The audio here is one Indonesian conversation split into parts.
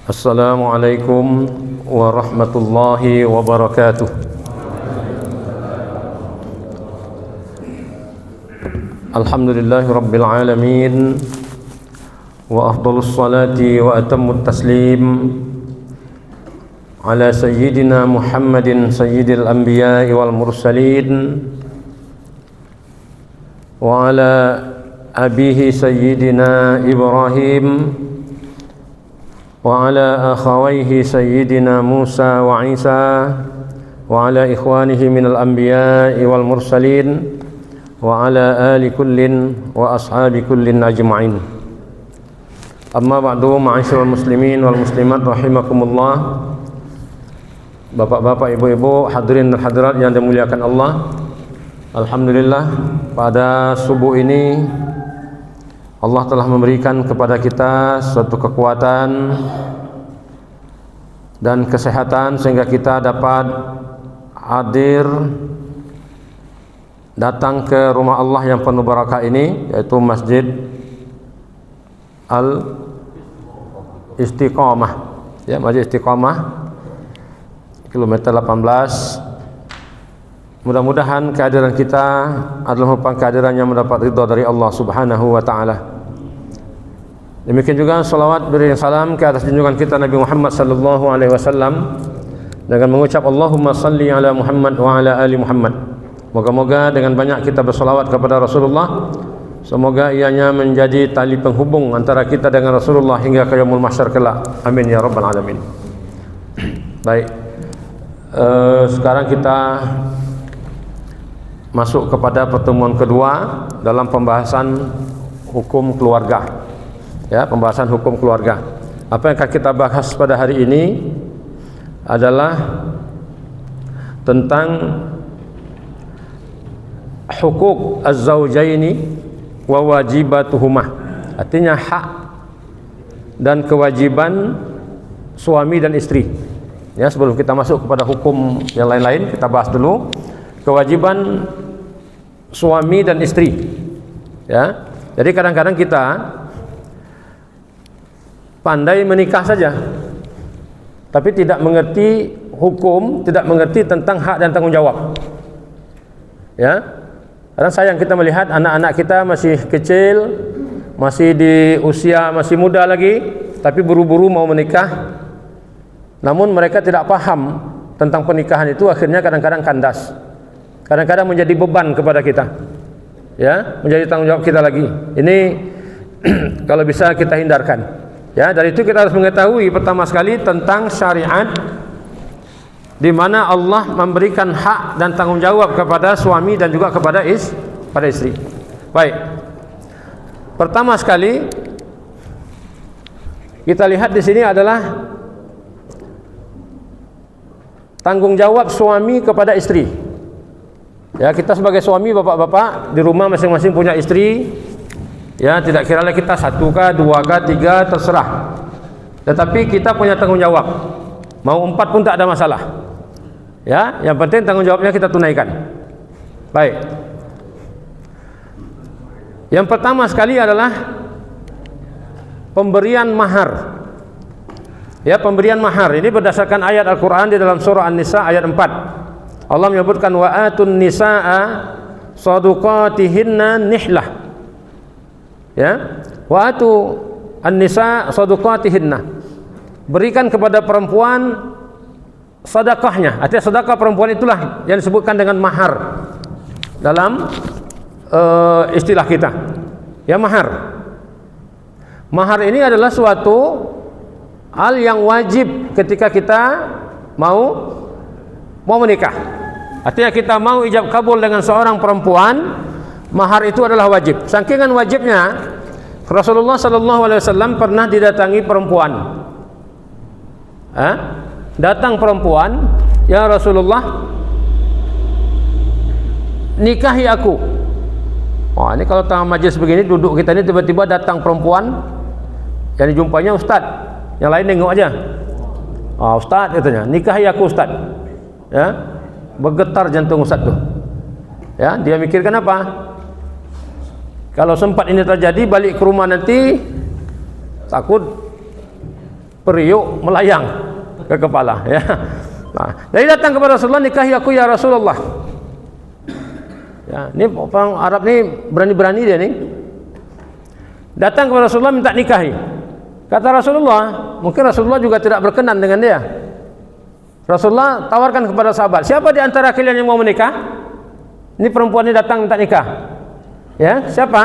Assalamualaikum warahmatullahi wabarakatuh. Alhamdulillahi rabbil alamin, wa afdalus salati wa atammut taslim ala sayyidina Muhammadin sayyidil anbiya'i wal mursalin wa ala abihi sayyidina Ibrahim wa ala akhawayhi sayyidina Musa wa Isa wa ala ikhwanihi minal anbiya'i wal mursalin wa ala ali kullin wa ashabi kullin ajma'in. Amma ba'du, ma'asyiral muslimin wal muslimat rahimakumullah. Bapak-bapak, ibu-ibu, hadirin dan hadirat yang dimuliakan Allah. Alhamdulillah, pada subuh ini Allah telah memberikan kepada kita suatu kekuatan dan kesehatan sehingga kita dapat hadir datang ke rumah Allah yang penuh barakah ini, yaitu Masjid Al-Istiqamah, ya, Masjid Istiqamah kilometer 18. Mudah-mudahan kehadiran kita adalah merupakan kehadiran yang mendapat ridha dari Allah Subhanahu wa taala. Demikian juga salawat beri salam ke atas junjungan kita Nabi Muhammad sallallahu alaihi wasallam dengan mengucap Allahumma salli ala Muhammad wa ala ali Muhammad. Moga-moga dengan banyak kita bersalawat kepada Rasulullah, semoga ianya menjadi tali penghubung antara kita dengan Rasulullah hingga ke yaumul mahsyar kelak. Amin ya rabbal alamin. Baik. Sekarang kita masuk kepada pertemuan kedua dalam pembahasan hukum keluarga. Ya, pembahasan hukum keluarga. Apa yang akan kita bahas pada hari ini adalah tentang hukuk az-zawjaini wa wajibatuhuma. Artinya hak dan kewajiban suami dan istri. Ya, sebelum kita masuk kepada hukum yang lain-lain, kita bahas dulu kewajiban suami dan istri. Ya. Jadi kadang-kadang kita pandai menikah saja, tapi tidak mengerti hukum, tidak mengerti tentang hak dan tanggung jawab. Ya, kadang sayang kita melihat anak-anak kita masih kecil, masih di usia masih muda lagi, tapi buru-buru mau menikah. Namun mereka tidak paham tentang pernikahan itu, akhirnya kadang-kadang kandas, kadang-kadang menjadi beban kepada kita. Ya, menjadi tanggung jawab kita lagi. Ini kalau bisa kita hindarkan. Ya, dari itu kita harus mengetahui pertama sekali tentang syariat di mana Allah memberikan hak dan tanggung jawab kepada suami dan juga kepada istri. Baik. Pertama sekali kita lihat di sini adalah tanggung jawab suami kepada istri. Ya, kita sebagai suami, bapak-bapak di rumah masing-masing punya istri. Ya, tidak kira lah kita 1 kah, 2 kah, 3, terserah. Tetapi kita punya tanggung jawab. Mau 4 pun tak ada masalah. Ya, yang penting tanggung jawabnya kita tunaikan. Baik. Yang pertama sekali adalah pemberian mahar. Ya, pemberian mahar ini berdasarkan ayat Al-Qur'an di dalam surah An-Nisa ayat 4. Allah menyebutkan wa atun nisaa shadaqatihinna nihlah. Ya, wa atu an-nisa shadaqatihinna. Berikan kepada perempuan sedekahnya. Artinya sedekah perempuan itulah yang disebutkan dengan mahar dalam istilah kita. Ya, mahar. Mahar ini adalah suatu hal yang wajib ketika kita mau menikah. Artinya kita mau ijab kabul dengan seorang perempuan, mahar itu adalah wajib. Sakingan wajibnya, Rasulullah sallallahu alaihi wasallam pernah didatangi perempuan. Datang perempuan, "Ya Rasulullah, nikahi aku." Oh, ini kalau tengah majlis begini duduk kita ini, tiba-tiba datang perempuan, yang dijumpainya ustaz, yang lain nengok aja. "Oh, ustaz," katanya, "nikahi aku ustaz." Ya, bergetar jantung ustaz tuh. Ya, dia mikirkan apa? Kalau sempat ini terjadi, balik ke rumah nanti takut periuk melayang ke kepala, ya. Nah, jadi datang kepada Rasulullah, nikahi aku ya Rasulullah. Ya, ini orang Arab ni berani-berani dia ni. Datang kepada Rasulullah minta nikahi. Kata Rasulullah, mungkin Rasulullah juga tidak berkenan dengan dia. Rasulullah tawarkan kepada sahabat, siapa di antara kalian yang mau menikah? Ini perempuan ini datang minta nikah. Ya, siapa?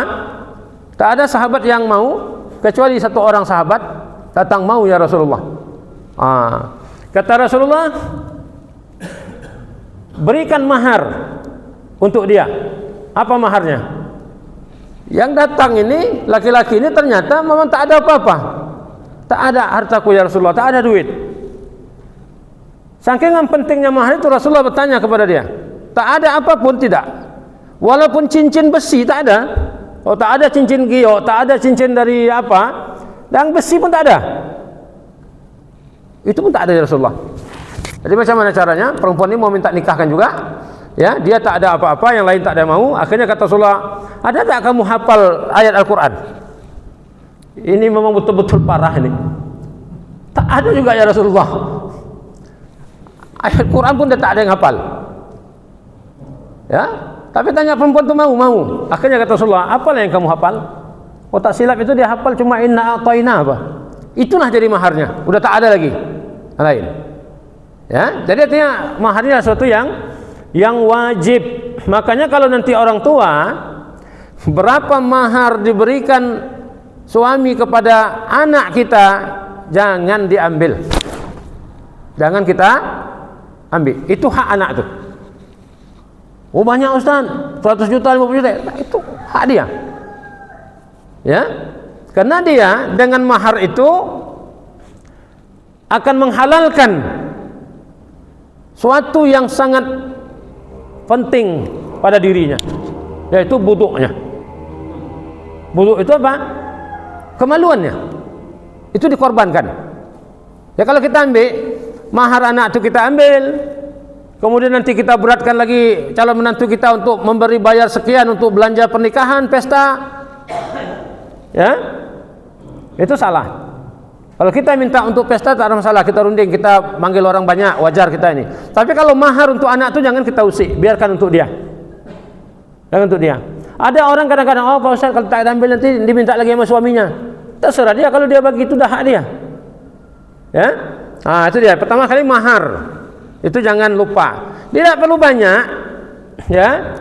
Tak ada sahabat yang mau, kecuali satu orang sahabat datang, mau ya Rasulullah. Kata Rasulullah, berikan mahar untuk dia. Apa maharnya? Yang datang ini, laki-laki ini ternyata memang tak ada apa-apa. Tak ada hartaku ya Rasulullah, tak ada duit. Saking pentingnya mahar itu, Rasulullah bertanya kepada dia, tak ada apapun? Tidak. Walaupun cincin besi tak ada. Oh, tak ada cincin giok, tak ada cincin dari apa, dan besi pun tak ada. Itu pun tak ada ya Rasulullah. Jadi macam mana caranya? Perempuan ini mau minta nikahkan juga, ya, dia tak ada apa-apa, yang lain tak ada mau. Akhirnya kata Rasulullah, ada tak kamu hafal ayat Al-Quran? Ini memang betul-betul parah ini. Tak ada juga ya Rasulullah. Ayat Quran pun dia tak ada yang hafal. Ya, tapi tanya perempuan tu mau. Akhirnya kata Rasulullah, apalah yang kamu hafal? Oh, tak silap itu dia hafal cuma inna a'tayna apa. Itulah jadi maharnya. Udah tak ada lagi lain. Ya, jadi artinya maharnya sesuatu yang wajib. Makanya kalau nanti orang tua, berapa mahar diberikan suami kepada anak kita, jangan diambil. Jangan kita ambil. Itu hak anak tu. Oh, banyak Ustaz, 100 juta, 50 juta. Itu hak dia. Ya. Karena dia dengan mahar itu akan menghalalkan suatu yang sangat penting pada dirinya, yaitu buduknya. Buduk itu apa? Kemaluannya. Itu dikorbankan. Ya, kalau kita ambil mahar anak itu, kita ambil, kemudian nanti kita beratkan lagi calon menantu kita untuk memberi bayar sekian untuk belanja pernikahan, pesta, ya, itu salah. Kalau kita minta untuk pesta tak ada masalah, kita runding, kita manggil orang banyak, wajar kita ini. Tapi kalau mahar untuk anak itu jangan kita usik, biarkan untuk dia. Jangan untuk dia. Ada orang kadang-kadang, oh Pak Ustaz, kalau tak ambil nanti diminta lagi sama suaminya. Terserah dia, kalau dia bagi itu dah hak dia. Ya, itu dia. Pertama kali mahar itu jangan lupa. Tidak perlu banyak, ya.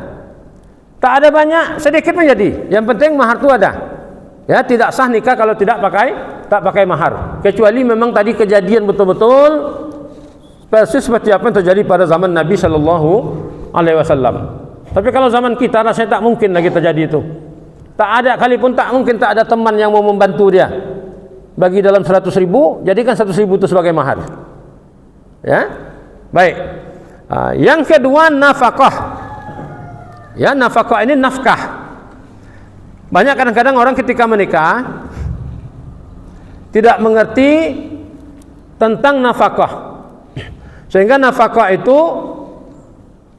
Tak ada banyak, sedikit menjadi. Yang penting mahar itu ada. Ya, tidak sah nikah kalau tak pakai mahar. Kecuali memang tadi kejadian betul-betul persis seperti apa yang terjadi pada zaman Nabi sallallahu alaihi wasallam. Tapi kalau zaman kita rasanya tak mungkin lagi terjadi itu. Tak ada kali pun, tak mungkin tak ada teman yang mau membantu dia. Bagi dalam 100.000, jadikan 100.000 itu sebagai mahar. Ya. Baik. Yang kedua, nafkah. Ya, nafkah ini nafkah. Banyak kadang-kadang orang ketika menikah tidak mengerti tentang nafkah. Sehingga nafkah itu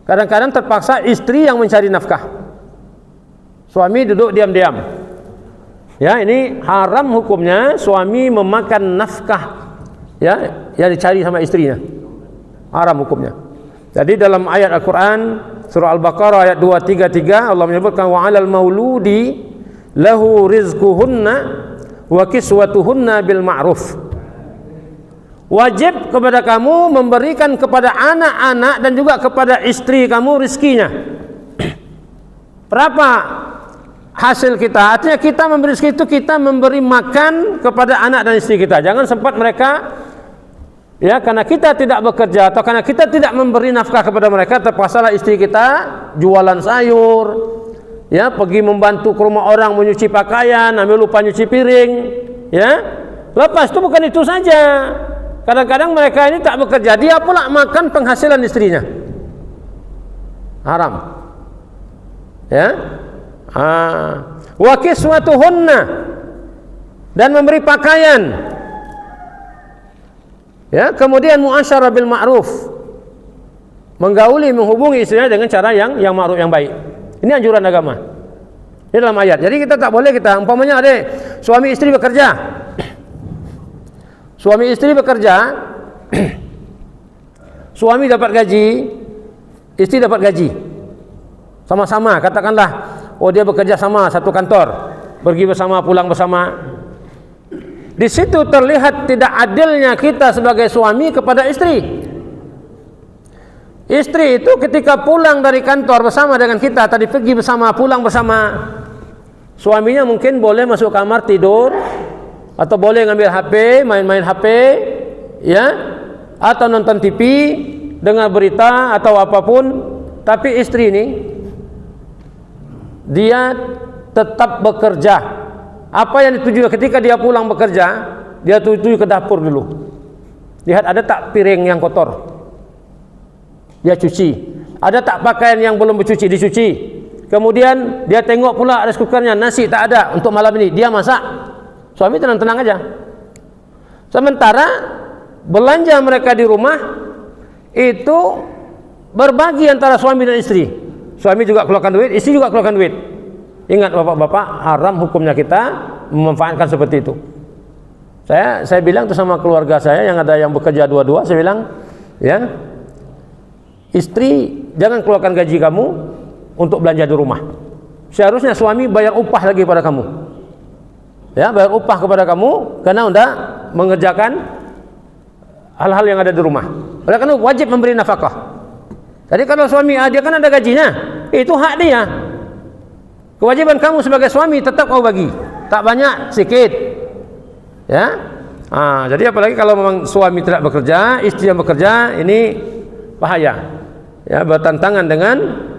kadang-kadang terpaksa istri yang mencari nafkah. Suami duduk diam-diam. Ya, ini haram hukumnya suami memakan nafkah, ya, yang dicari sama istrinya. Haram hukumnya. Jadi dalam ayat Al-Quran surah Al-Baqarah ayat 233 Allah menyebutkan wa 'alal mauludi lahu rizquhunna wa kiswatuhunna bil ma'ruf. Wajib kepada kamu memberikan kepada anak-anak dan juga kepada istri kamu rizkinya. Berapa hasil kita? Artinya kita memberi rezeki itu kita memberi makan kepada anak dan istri kita. Jangan sempat mereka, ya, karena kita tidak bekerja atau karena kita tidak memberi nafkah kepada mereka, terpaksalah istri kita jualan sayur, ya, pergi membantu ke rumah orang menyuci pakaian, ambil lupa nyuci piring, ya. Lepas itu bukan itu saja. Kadang-kadang mereka ini tak bekerja, dia pula makan penghasilan istrinya. Haram. Ya. Wa kiswatuhunna, dan memberi pakaian. Ya, kemudian muasyarah bil ma'ruf, menggauli, menghubungi istrinya dengan cara yang ma'ruf, yang baik. Ini anjuran agama. Ini dalam ayat. Jadi kita tak boleh, kita umpamanya ada suami istri bekerja. Suami istri bekerja, suami dapat gaji, istri dapat gaji. Sama-sama, katakanlah, oh dia bekerja sama satu kantor, pergi bersama, pulang bersama. Di situ terlihat tidak adilnya kita sebagai suami kepada istri. Istri itu ketika pulang dari kantor bersama dengan kita, tadi pergi bersama, pulang bersama. Suaminya mungkin boleh masuk kamar tidur, atau boleh ngambil HP, main-main HP, ya, atau nonton TV, dengar berita atau apapun. Tapi istri ini dia tetap bekerja. Apa yang dituju ketika dia pulang bekerja, dia tuju ke dapur dulu. Lihat ada tak piring yang kotor, dia cuci. Ada tak pakaian yang belum dicuci, dicuci. Kemudian dia tengok pula rice cookernya, nasi tak ada untuk malam ini, dia masak. Suami tenang-tenang aja. Sementara belanja mereka di rumah itu berbagi antara suami dan istri. Suami juga keluarkan duit, istri juga keluarkan duit. Ingat bapak-bapak, haram hukumnya kita memanfaatkan seperti itu. Saya bilang tuh sama keluarga saya yang ada yang bekerja dua-dua, saya bilang, ya, istri jangan keluarkan gaji kamu untuk belanja di rumah. Seharusnya suami bayar upah lagi pada kamu. Ya, bayar upah kepada kamu karena udah mengerjakan hal-hal yang ada di rumah. Oleh karena wajib memberi nafkah. Jadi kalau suami dia kan ada gajinya, itu hak dia. Kewajiban kamu sebagai suami tetap kau bagi, tak banyak, sedikit. Ya. Jadi apalagi kalau memang suami tidak bekerja, istri yang bekerja, ini bahaya. Ya, bertentangan dengan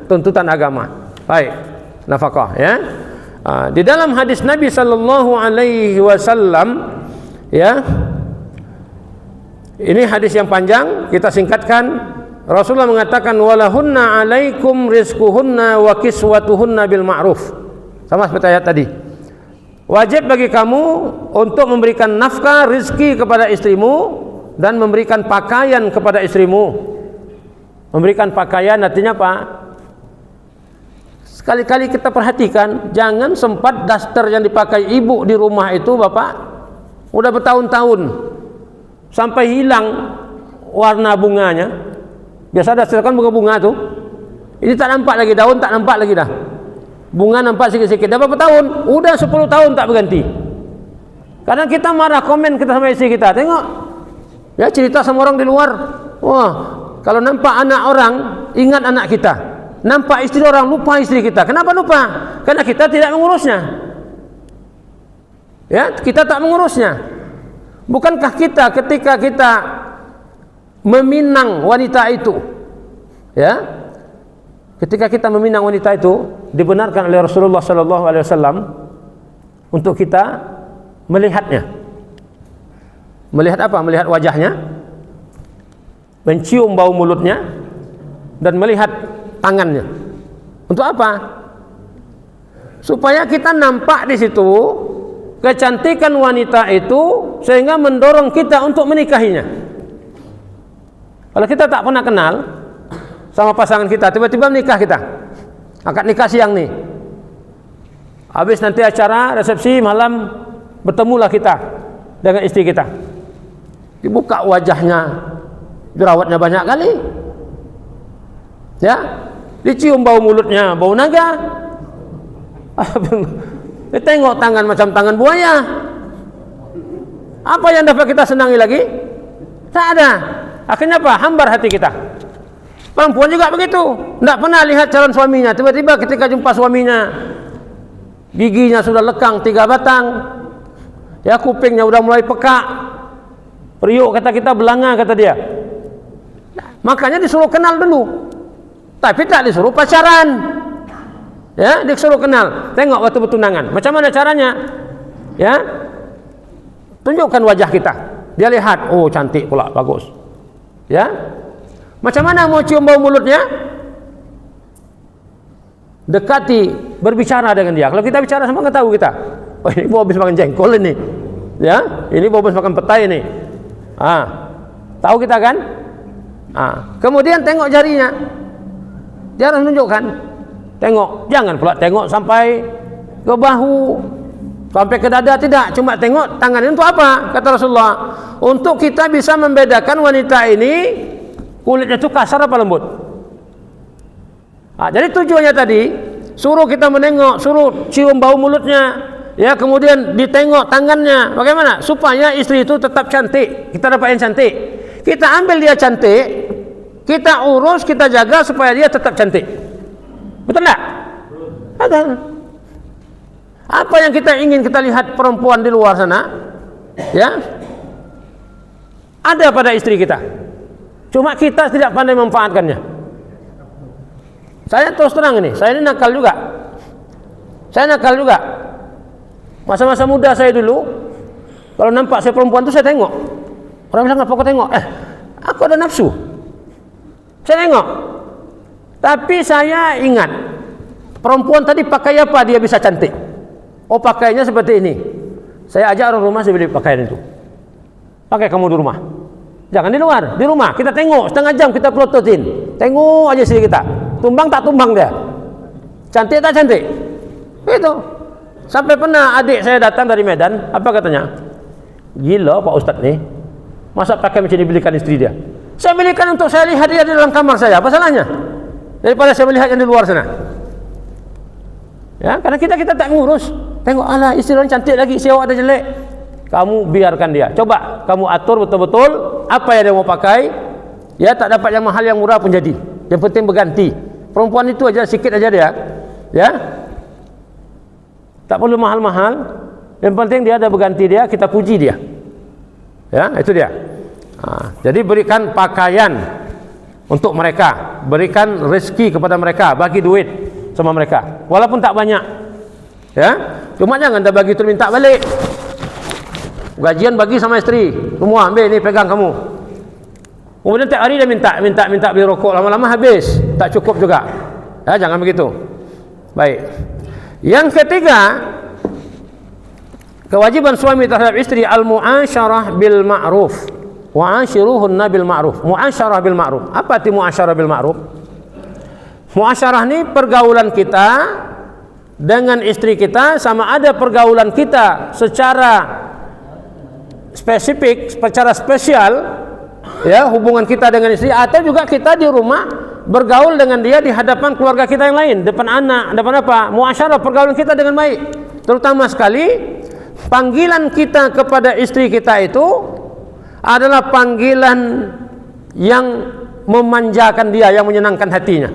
tuntutan agama. Baik, nafkah, ya. Di dalam hadis Nabi sallallahu alaihi wasallam, ya. Ini hadis yang panjang, kita singkatkan. Rasulullah mengatakan walahunna alaikum rizquhunna wa kiswatuhunna bil ma'ruf. Sama seperti ayat tadi. Wajib bagi kamu untuk memberikan nafkah, rizki kepada istrimu dan memberikan pakaian kepada istrimu. Memberikan pakaian artinya apa? Sekali-kali kita perhatikan, jangan sempat daster yang dipakai ibu di rumah itu, bapak, udah bertahun-tahun sampai hilang warna bunganya. Biasa daster kan bunga-bunga tuh. Ini tak nampak lagi daun, tak nampak lagi dah. Bunga nampak sikit-sikit. Dah berapa tahun? Udah 10 tahun tak berganti. Kadang kita marah, komen kita sama istri kita. Tengok, ya, cerita sama orang di luar. Wah, kalau nampak anak orang, ingat anak kita. Nampak istri orang, lupa istri kita. Kenapa lupa? Karena kita tidak mengurusnya. Ya, kita tak mengurusnya. Bukankah kita ketika kita meminang wanita itu, ya, ketika kita meminang wanita itu, dibenarkan oleh Rasulullah sallallahu alaihi wasallam untuk kita melihatnya. Melihat apa? Melihat wajahnya, mencium bau mulutnya, dan melihat tangannya. Untuk apa? Supaya kita nampak di situ kecantikan wanita itu sehingga mendorong kita untuk menikahinya. Kalau kita tak pernah kenal sama pasangan kita, tiba-tiba nikah kita, akad nikah siang nih, habis nanti acara resepsi malam, bertemulah kita dengan istri kita, dibuka wajahnya, jerawatnya banyak kali, ya, dicium bau mulutnya, bau naga, tengok tangan macam tangan buaya. Apa yang dapat kita senangi lagi? Tak ada. Akhirnya apa? Hambar hati kita. Perempuan juga begitu, tidak pernah lihat calon suaminya. Tiba-tiba ketika jumpa suaminya, giginya sudah lekang 3 batang, ya, kupingnya sudah mulai pekak, periuk kata kita, belanga kata dia. Makanya disuruh kenal dulu, tapi tak disuruh pacaran. Ya, disuruh kenal. Tengok waktu bertunangan, macam mana caranya? Ya, tunjukkan wajah kita. Dia lihat, oh cantik pula, bagus. Ya, macam mana mau cium bau mulutnya? Dekati, berbicara dengan dia. Kalau kita bicara sama, nggak tahu kita. Oh, ini mau habis makan jengkol ini. Ya, ini mau habis makan petai ini. Tahu kita kan? Kemudian tengok jarinya. Dia harus menunjukkan. Tengok, jangan pula tengok sampai ke bahu. sampai ke dada tidak, cuma tengok tangan ini untuk apa? Kata Rasulullah, untuk kita bisa membedakan wanita ini kulitnya itu kasar apa lembut. Jadi tujuannya tadi suruh kita menengok, suruh cium bau mulutnya, ya, kemudian ditengok tangannya. Bagaimana supaya istri itu tetap cantik? Kita dapat yang cantik, kita ambil dia cantik, kita urus, kita jaga supaya dia tetap cantik. Betul tak? Betul. Apa yang kita ingin kita lihat perempuan di luar sana, ya, ada pada istri kita. Cuma kita tidak pandai memanfaatkannya. Saya terus terang ini, saya ini nakal juga. Saya nakal juga. Masa-masa muda saya dulu, kalau nampak saya perempuan itu saya tengok. Orang bilang, apa kau tengok? Aku ada nafsu. Saya tengok. Tapi saya ingat, perempuan tadi pakai apa dia bisa cantik? Oh, pakainya seperti ini. Saya ajak orang rumah, saya beli pakaian itu. Pakai kamu di rumah. Jangan di luar, di rumah. Kita tengok, setengah jam kita prototin. Tengok aja istri kita. Tumbang tak tumbang dia. Cantik tak cantik? Itu. Sampai pernah adik saya datang dari Medan, apa katanya? Gila Pak Ustadz nih. Masa pakai macam ini belikan istri dia? Saya belikan untuk saya lihat dia di dalam kamar saya. Apa salahnya? Daripada saya melihat yang di luar sana. Ya, karena kita tak ngurus. Tengok, alah istri orang cantik lagi, si awak ada jelek. Kamu biarkan dia. Coba kamu atur betul-betul apa yang dia mau pakai. Ya, tak dapat yang mahal, yang murah pun jadi. Yang penting berganti. Perempuan itu aja sikit aja dia. Ya. Tak perlu mahal-mahal. Yang penting dia ada berganti dia, kita puji dia. Ya, itu dia. Jadi berikan pakaian untuk mereka, berikan rezeki kepada mereka, bagi duit sama mereka, walaupun tak banyak. Ya, cuma jangan dah bagi terus minta balik. Gajian bagi sama istri, semua ambil ni, pegang kamu. Kemudian tiap hari dia minta beli rokok, lama-lama habis, tak cukup juga. Ya, jangan begitu. Baik. Yang ketiga, kewajiban suami terhadap istri al-mu'asyarah bil ma'ruf. Wa'ashiruhunna bil ma'ruf. Mu'asyarah bil ma'ruf. Apa arti mu'asyarah bil ma'ruf? Mu'asyarah ni pergaulan kita dengan istri kita, sama ada pergaulan kita secara spesifik, secara spesial, ya, hubungan kita dengan istri, atau juga kita di rumah bergaul dengan dia di hadapan keluarga kita yang lain, depan anak, depan apa? Muasyarah, pergaulan kita dengan baik. Terutama sekali panggilan kita kepada istri kita itu adalah panggilan yang memanjakan dia, yang menyenangkan hatinya.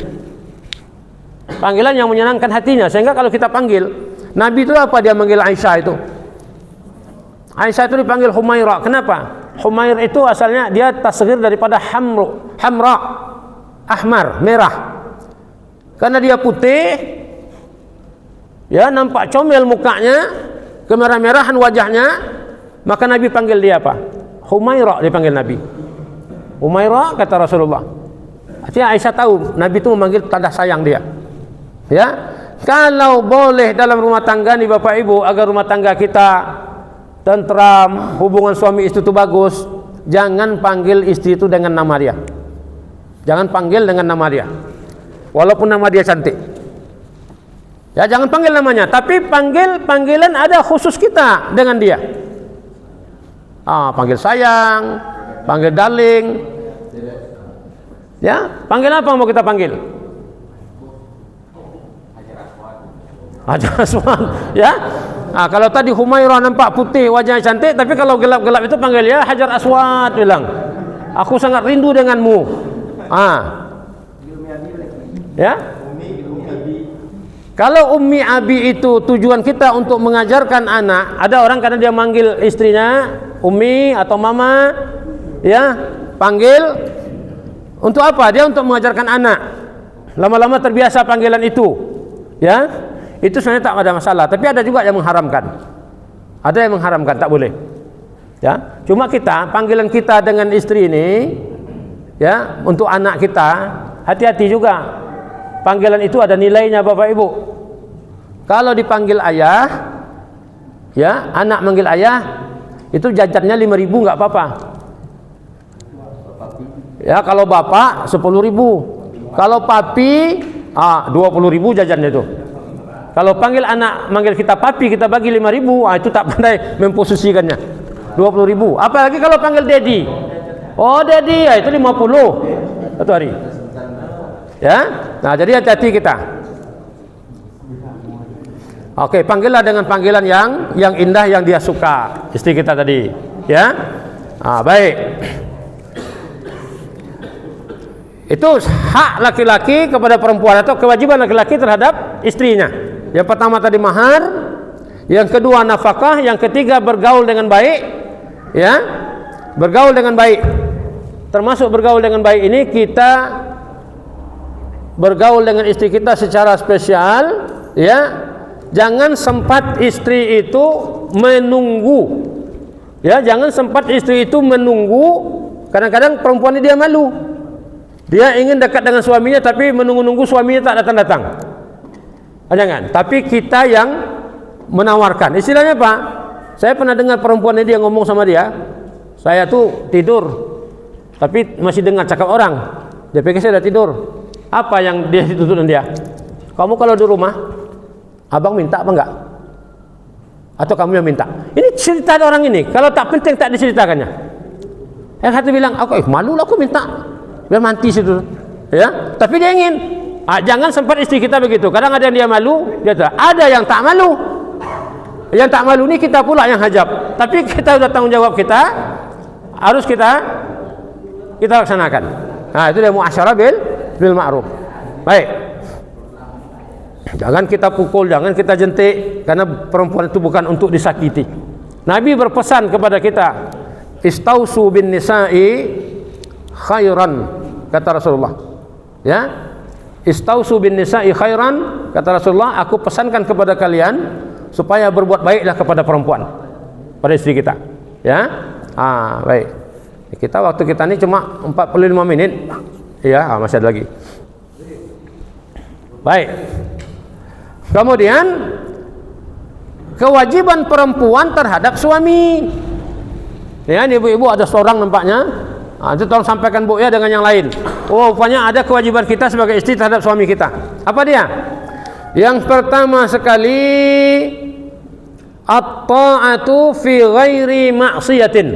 Panggilan yang menyenangkan hatinya, sehingga kalau kita panggil, Nabi itu apa dia manggil Aisyah itu? Aisyah itu dipanggil Humaira. Kenapa? Humair itu asalnya dia tasghir daripada hamra, ahmar, merah. Karena dia putih, ya, nampak comel mukanya, kemerah-merahan wajahnya, maka Nabi panggil dia apa? Humaira, dipanggil Nabi. Humaira, kata Rasulullah. Artinya Aisyah tahu Nabi itu memanggil tanda sayang dia. Ya, kalau boleh dalam rumah tangga nih Bapak Ibu, agar rumah tangga kita tentram, hubungan suami istri itu bagus, jangan panggil istri itu dengan nama dia. Jangan panggil dengan nama dia, walaupun nama dia cantik. Ya, jangan panggil namanya, tapi panggilan ada khusus kita dengan dia. Panggil sayang, panggil darling. Ya, panggil apa mau kita panggil? Hajar Aswad, ya. Kalau tadi Humairah nampak putih, wajahnya cantik, tapi kalau gelap-gelap itu panggil ya Hajar Aswad, bilang, aku sangat rindu denganmu. Ya. Kalau Ummi Abi itu tujuan kita untuk mengajarkan anak, ada orang kadang dia manggil istrinya Ummi atau Mama, ya, panggil untuk apa? Dia untuk mengajarkan anak. Lama-lama terbiasa panggilan itu, ya. Itu sebenarnya tak ada masalah, tapi ada juga yang mengharamkan. Ada yang mengharamkan, tak boleh. Ya, cuma kita panggilan kita dengan istri ini, ya, untuk anak kita, hati-hati juga. Panggilan itu ada nilainya Bapak Ibu. Kalau dipanggil ayah, ya, anak manggil ayah, itu jajannya 5.000 nggak apa-apa. Ya, kalau bapak 10.000, kalau papi 20.000 jajannya itu. Kalau panggil anak, manggil kita papi, kita bagi 5.000, itu tak pandai memposisikannya. 20.000. Apalagi kalau panggil daddy. Oh daddy, itu 50 satu hari. Ya, nah jadi hati-hati kita. Oke, panggillah dengan panggilan yang indah, yang dia suka, istri kita tadi. Ya, baik. Itu hak laki-laki kepada perempuan atau kewajiban laki-laki terhadap istrinya. Yang pertama tadi mahar, yang kedua nafkah, yang ketiga bergaul dengan baik. Ya, bergaul dengan baik. Termasuk bergaul dengan baik ini kita bergaul dengan istri kita secara spesial, ya. Jangan sempat istri itu menunggu. Ya, jangan sempat istri itu menunggu. Kadang-kadang perempuan ini dia malu. Dia ingin dekat dengan suaminya tapi menunggu-nunggu suaminya tak datang-datang. Jangan. Tapi kita yang menawarkan. Istilahnya apa? Saya pernah dengar perempuan ini dia ngomong sama dia, saya tuh tidur tapi masih dengar cakap orang. Dia pikir saya udah tidur. Apa yang dia tutup dia? Kamu kalau di rumah, abang minta apa enggak? Atau kamu yang minta? Ini cerita orang ini. Kalau tak penting tak diceritakannya. Yang satu bilang, aku malu lah aku minta. Biar mati situ. Ya, tapi dia ingin. Jangan sempat istri kita begitu. Kadang ada yang dia malu, dia tak. Ada yang tak malu. Yang tak malu ni kita pula yang hajab. Tapi kita sudah tanggung jawab kita, harus kita laksanakan. Nah, itu dia muasyarah bil ma'ruf. Baik. Jangan kita pukul, jangan kita jentik, karena perempuan itu bukan untuk disakiti. Nabi berpesan kepada kita, istausu bin nisa'i khairan, kata Rasulullah. Ya, istausu bin nisa'i khairan, kata Rasulullah, aku pesankan kepada kalian supaya berbuat baiklah kepada perempuan, pada istri kita. Ya, baik. Kita waktu kita ini cuma 45 menit. Ya, masih ada lagi. Baik. Kemudian kewajiban perempuan terhadap suami. Ya, ibu-ibu ada seorang nampaknya. Itu tolong sampaikan Bu ya dengan yang lain. Oh, rupanya ada kewajiban kita sebagai istri terhadap suami kita. Apa dia? Yang pertama sekali, at-ta'atu fi ghairi ma'siyatin.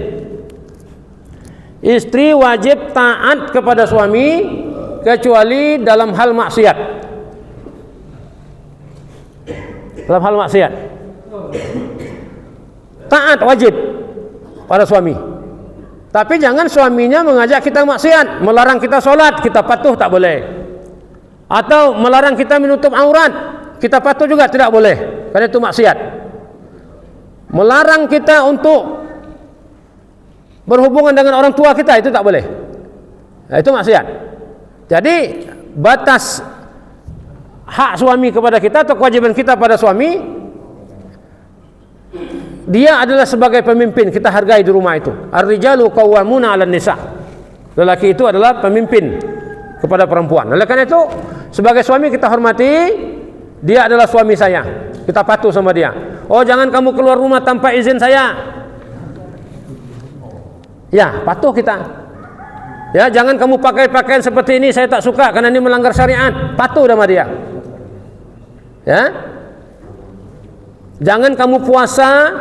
Istri wajib taat kepada suami kecuali dalam hal maksiat. Dalam hal maksiat, taat wajib pada suami. Tapi jangan suaminya mengajak kita maksiat, melarang kita sholat, kita patuh tak boleh. Atau melarang kita menutup aurat, kita patuh juga tidak boleh, karena itu maksiat. Melarang kita untuk berhubungan dengan orang tua kita, itu tak boleh. Nah, itu maksiat. Jadi batas hak suami kepada kita atau kewajiban kita pada suami, dia adalah sebagai pemimpin, kita hargai di rumah itu. Ar-rijalu qawwamuna 'alan nisa. Lelaki itu adalah pemimpin kepada perempuan. Oleh karena itu, sebagai suami kita hormati, dia adalah suami saya. Kita patuh sama dia. Oh, jangan kamu keluar rumah tanpa izin saya. Ya, patuh kita. Ya, jangan kamu pakai pakaian seperti ini, saya tak suka karena ini melanggar syariat. Patuh sama dia. Ya, jangan kamu puasa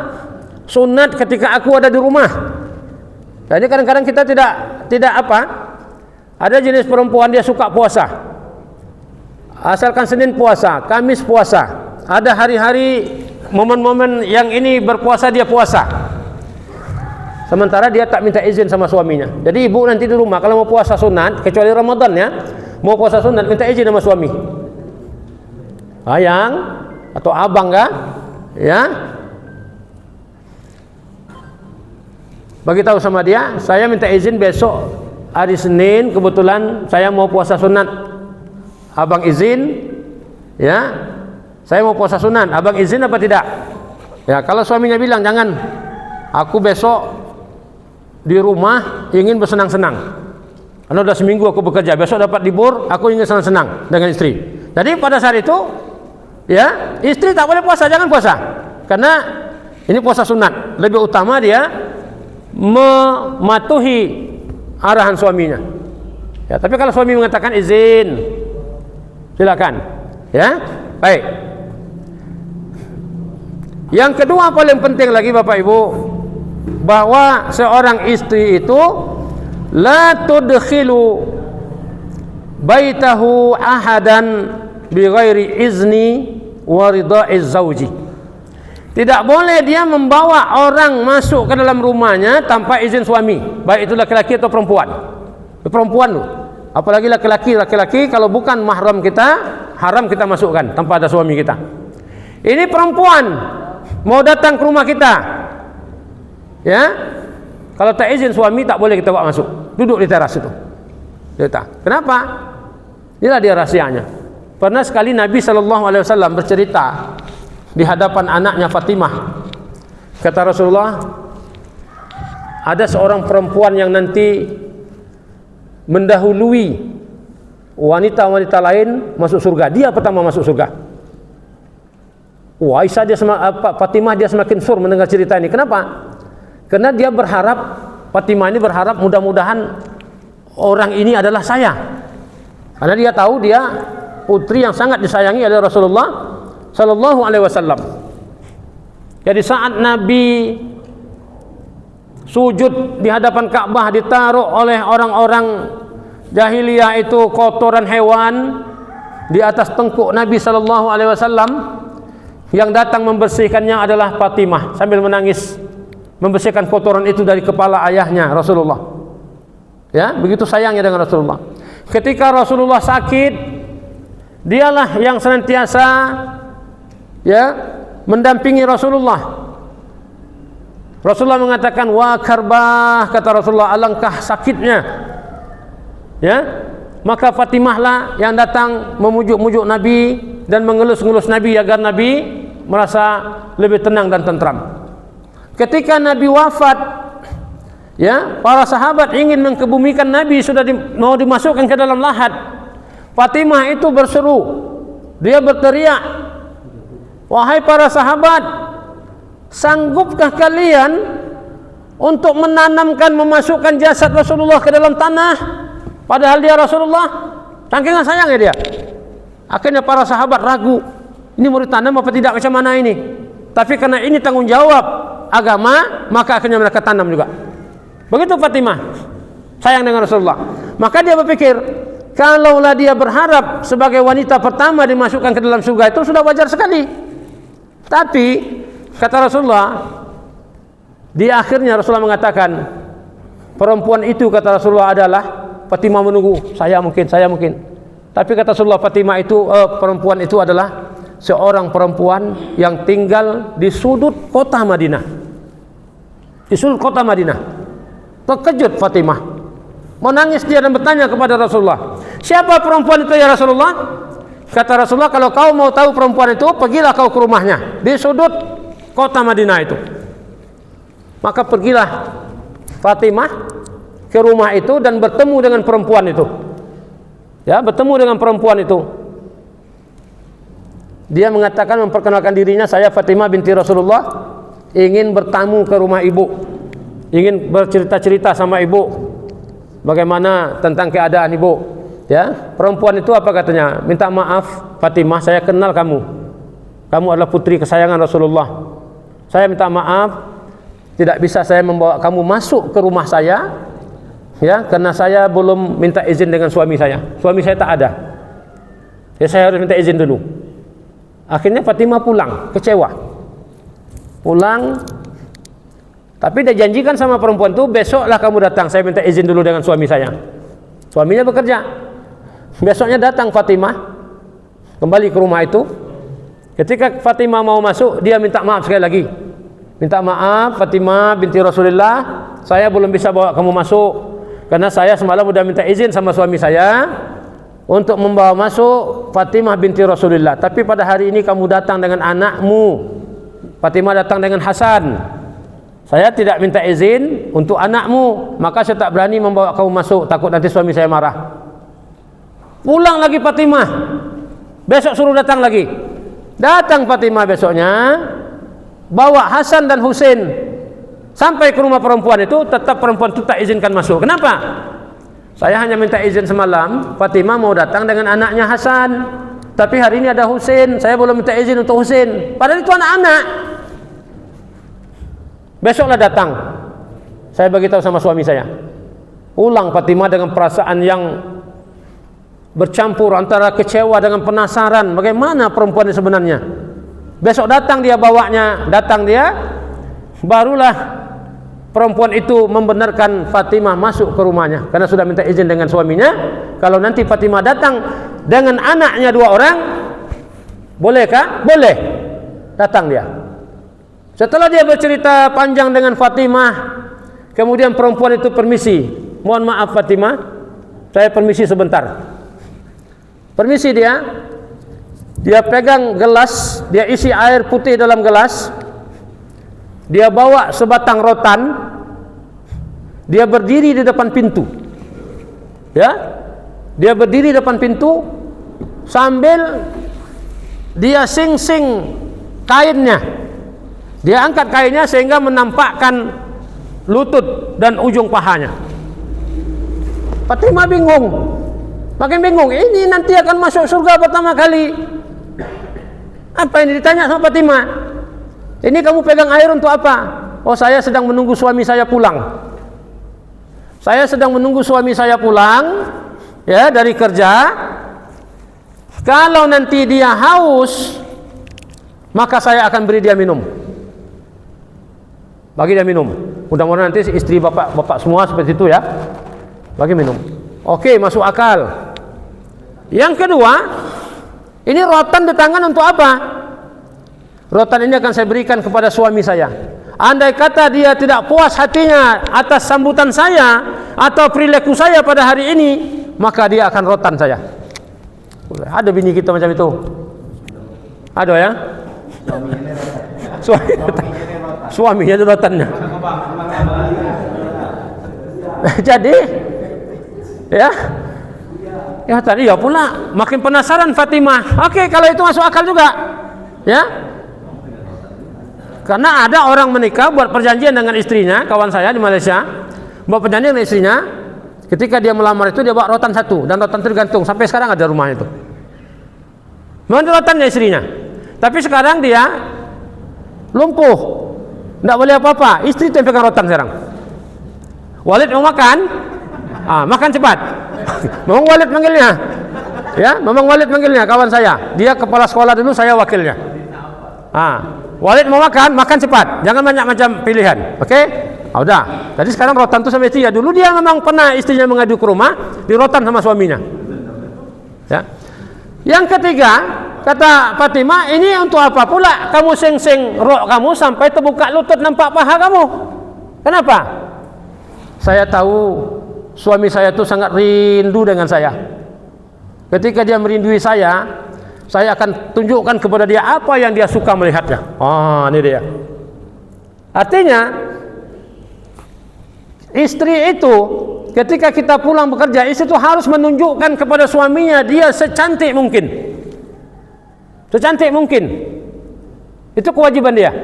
sunat ketika aku ada di rumah. Jadi kadang-kadang kita tidak apa? Ada jenis perempuan dia suka puasa. Asalkan Senin puasa, Kamis puasa. Ada hari-hari momen-momen yang ini berpuasa dia puasa. Sementara dia tak minta izin sama suaminya. Jadi ibu nanti di rumah kalau mau puasa sunat, kecuali Ramadan ya, mau puasa sunat minta izin sama suami. Ayang atau abang kah? Ya. Bagi tahu sama dia, saya minta izin besok hari Senin kebetulan saya mau puasa sunat. Abang izin? Ya. Saya mau puasa sunat. Abang izin apa tidak? Ya, kalau suaminya bilang jangan. Aku besok di rumah ingin bersenang-senang. Karena sudah seminggu aku bekerja, besok dapat libur, aku ingin senang-senang dengan istri. Jadi pada saat itu, ya, istri tak boleh puasa, jangan puasa. Karena ini puasa sunat. Lebih utama dia mematuhi arahan suaminya. Ya, tapi kalau suami mengatakan izin, silakan. Ya, baik. Yang kedua paling penting lagi Bapak Ibu, bahwa seorang istri itu la tudkhilu baitahu ahadan bighairi izni wa ridha'iz zauji. Tidak boleh dia membawa orang masuk ke dalam rumahnya tanpa izin suami, baik itu laki-laki atau perempuan. Perempuan tuh, apalagi laki-laki kalau bukan mahram kita, haram kita masukkan tanpa ada suami kita. Ini perempuan mau datang ke rumah kita, ya, kalau tak izin suami tak boleh kita bawa masuk, duduk di teras itu. Kenapa? Inilah dia rahasianya. Pernah sekali Nabi SAW bercerita di hadapan anaknya Fatimah. Kata Rasulullah, ada seorang perempuan yang nanti mendahului wanita-wanita lain masuk surga. Dia pertama masuk surga. Aisyah Fatimah dia semakin sur mendengar cerita ini. Kenapa? Karena dia berharap, Fatimah ini berharap mudah-mudahan orang ini adalah saya. Karena dia tahu dia putri yang sangat disayangi oleh Rasulullah sallallahu alaihi wasallam. Jadi saat Nabi sujud di hadapan Ka'bah, ditaruh oleh orang-orang jahiliyah itu kotoran hewan di atas tengkuk Nabi sallallahu alaihi wasallam. Yang datang membersihkannya adalah Fatimah sambil menangis, membersihkan kotoran itu dari kepala ayahnya Rasulullah. Ya, begitu sayangnya dengan Rasulullah. Ketika Rasulullah sakit, dialah yang senantiasa ya mendampingi Rasulullah. Rasulullah mengatakan, wa karbah, kata Rasulullah, alangkah sakitnya. Ya, maka Fatimahlah yang datang memujuk-mujuk Nabi dan mengelus-ngelus Nabi agar Nabi merasa lebih tenang dan tentram. Ketika Nabi wafat, ya, para sahabat ingin mengkebumikan Nabi, sudah mau dimasukkan ke dalam lahat. Fatimah itu berseru, dia berteriak, wahai para sahabat, sanggupkah kalian untuk menanamkan, memasukkan jasad Rasulullah ke dalam tanah, padahal dia Rasulullah? Saking sayangnya dia. Akhirnya para sahabat ragu, ini mau ditanam apa tidak, macam mana ini? Tapi karena ini tanggung jawab agama, maka akhirnya mereka tanam juga. Begitu Fatimah sayang dengan Rasulullah. Maka dia berpikir, kalaulah dia berharap sebagai wanita pertama dimasukkan ke dalam surga, itu sudah wajar sekali. Tapi kata Rasulullah, di akhirnya Rasulullah mengatakan, perempuan itu, kata Rasulullah, adalah Fatimah menunggu, saya mungkin. Tapi kata Rasulullah, Fatimah itu perempuan itu adalah seorang perempuan yang tinggal di sudut kota Madinah. Di sudut kota Madinah. Terkejut Fatimah, menangis dia dan bertanya kepada Rasulullah, siapa perempuan itu ya Rasulullah? Kata Rasulullah, kalau kau mau tahu perempuan itu, pergilah kau ke rumahnya di sudut kota Madinah itu. Maka pergilah Fatimah ke rumah itu dan bertemu dengan perempuan itu. Ya, bertemu dengan perempuan itu. Dia mengatakan, memperkenalkan dirinya, saya Fatimah binti Rasulullah, ingin bertamu ke rumah ibu, ingin bercerita-cerita sama ibu bagaimana tentang keadaan ibu. Ya, perempuan itu apa katanya? Minta maaf Fatimah, saya kenal kamu adalah putri kesayangan Rasulullah. Saya minta maaf, tidak bisa saya membawa kamu masuk ke rumah saya, ya, karena saya belum minta izin dengan suami saya. Suami saya tak ada, ya, saya harus minta izin dulu. Akhirnya Fatimah pulang, kecewa. Pulang, tapi dia janjikan sama perempuan itu, besoklah kamu datang, saya minta izin dulu dengan suami saya. Suaminya bekerja. Besoknya datang Fatimah kembali ke rumah itu. Ketika Fatimah mau masuk, dia minta maaf sekali lagi. Minta maaf Fatimah binti Rasulullah, saya belum bisa bawa kamu masuk karena saya semalam sudah minta izin sama suami saya untuk membawa masuk Fatimah binti Rasulullah. Tapi pada hari ini kamu datang dengan anakmu. Fatimah datang dengan Hasan. Saya tidak minta izin untuk anakmu, maka saya tak berani membawa kamu masuk, takut nanti suami saya marah. Pulang lagi Fatimah. Besok suruh datang lagi. Datang Fatimah besoknya, bawa Hasan dan Husain sampai ke rumah perempuan itu. Tetap perempuan itu tak izinkan masuk. Kenapa? Saya hanya minta izin semalam, Fatimah mau datang dengan anaknya Hasan, tapi hari ini ada Husain, saya belum minta izin untuk Husain. Padahal itu anak-anak. Besoklah datang. Saya beritahu sama suami saya. Pulang Fatimah dengan perasaan yang bercampur antara kecewa dengan penasaran. Bagaimana perempuan ini sebenarnya? Besok datang dia bawanya, barulah perempuan itu membenarkan Fatimah masuk ke rumahnya karena sudah minta izin dengan suaminya. Kalau nanti Fatimah datang dengan anaknya 2 orang, bolehkah? Boleh. Datang dia. Setelah dia bercerita panjang dengan Fatimah, kemudian perempuan itu permisi. Mohon maaf Fatimah, saya permisi sebentar. Permisi dia. Dia pegang gelas, dia isi air putih dalam gelas. Dia bawa sebatang rotan. Dia berdiri di depan pintu. Ya. Dia berdiri di depan pintu sambil dia sing-sing kainnya. Dia angkat kainnya sehingga menampakkan lutut dan ujung pahanya. Fatimah bingung. Makin bingung. Ini nanti akan masuk surga pertama kali. Apa yang ditanya sama Fatimah? Ini kamu pegang air untuk apa? Oh, saya sedang menunggu suami saya pulang. Saya sedang menunggu suami saya pulang ya dari kerja. Kalau nanti dia haus, maka saya akan beri dia minum. Bagi dia minum. Mudah-mudahan nanti istri bapak semua seperti itu ya. Bagi minum. Oke, masuk akal. Yang kedua, ini rotan di tangan untuk apa? Rotan ini akan saya berikan kepada suami saya. Andai kata dia tidak puas hatinya atas sambutan saya atau perilaku saya pada hari ini, maka dia akan rotan saya. Ada bini kita macam itu? Ada ya? Suaminya itu rotannya. Jadi, ya tadi ya pula makin penasaran Fatimah. Oke, kalau itu masuk akal juga. Ya. Karena ada orang menikah buat perjanjian dengan istrinya, kawan saya di Malaysia, buat perjanjian dengan istrinya. Ketika dia melamar itu dia bawa rotan 1 dan rotan itu digantung sampai sekarang ada rumahnya itu. Memang rotannya istrinya. Tapi sekarang dia lumpuh. Tidak boleh apa-apa. Istri itu yang pegang rotan sekarang. Walid mau makan? Makan cepat. Memang Walid manggilnya. Ya, memang Walid manggilnya kawan saya. Dia kepala sekolah dulu, saya wakilnya. Walid mau makan, makan cepat. Jangan banyak macam pilihan. Oke? Udah. Jadi sekarang rotan itu sama istri ya. Dulu dia memang pernah istrinya mengadu ke rumah, dirotan sama suaminya. Ya. Yang ketiga, kata Fatimah, ini untuk apa pula kamu sing-sing rok kamu sampai terbuka lutut nampak paha kamu? Kenapa? Saya tahu suami saya itu sangat rindu dengan saya. Ketika dia merindui saya akan tunjukkan kepada dia apa yang dia suka melihatnya. Ini dia. Artinya, istri itu ketika kita pulang bekerja, istri itu harus menunjukkan kepada suaminya dia secantik mungkin. Secantik mungkin. Itu kewajiban dia.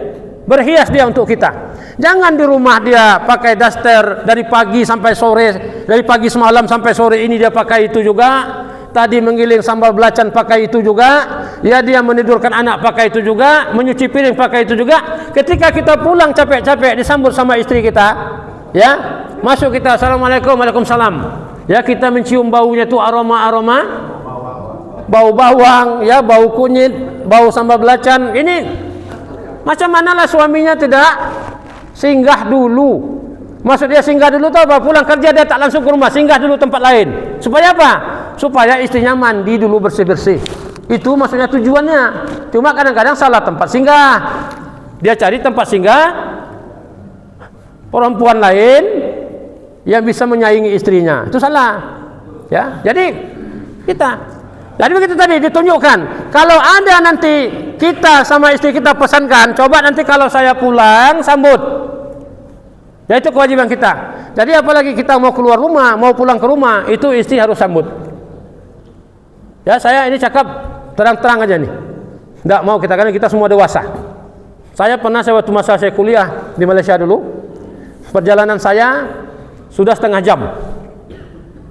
Berhias dia untuk kita. Jangan di rumah dia pakai daster dari pagi sampai sore, dari pagi semalam sampai sore ini dia pakai itu juga. Tadi menggiling sambal belacan pakai itu juga. Ya, dia menidurkan anak pakai itu juga, menyuci piring pakai itu juga. Ketika kita pulang capek-capek disambut sama istri kita, ya, masuk kita, assalamualaikum, waalaikumsalam. Ya, kita mencium baunya itu aroma-aroma, bau bawang, ya, bau kunyit, bau sambal belacan. Ini macam manalah suaminya tidak singgah dulu. Maksud dia singgah dulu tahu apa? Pulang kerja dia tak langsung ke rumah, singgah dulu tempat lain. Supaya apa? Supaya istrinya mandi dulu bersih-bersih. Itu maksudnya tujuannya. Cuma kadang-kadang salah tempat singgah. Dia cari tempat singgah perempuan lain yang bisa menyaingi istrinya. Itu salah. Ya, jadi begitu tadi ditunjukkan. Kalau ada nanti kita sama istri kita pesankan, coba nanti kalau saya pulang sambut. Ya, itu kewajiban kita. Jadi apalagi kita mau keluar rumah, mau pulang ke rumah, itu istri harus sambut. Ya, saya ini cakap terang-terang aja nih. Tidak mau kita, karena kita semua dewasa. Saya pernah waktu masa saya kuliah di Malaysia dulu, perjalanan saya sudah setengah jam.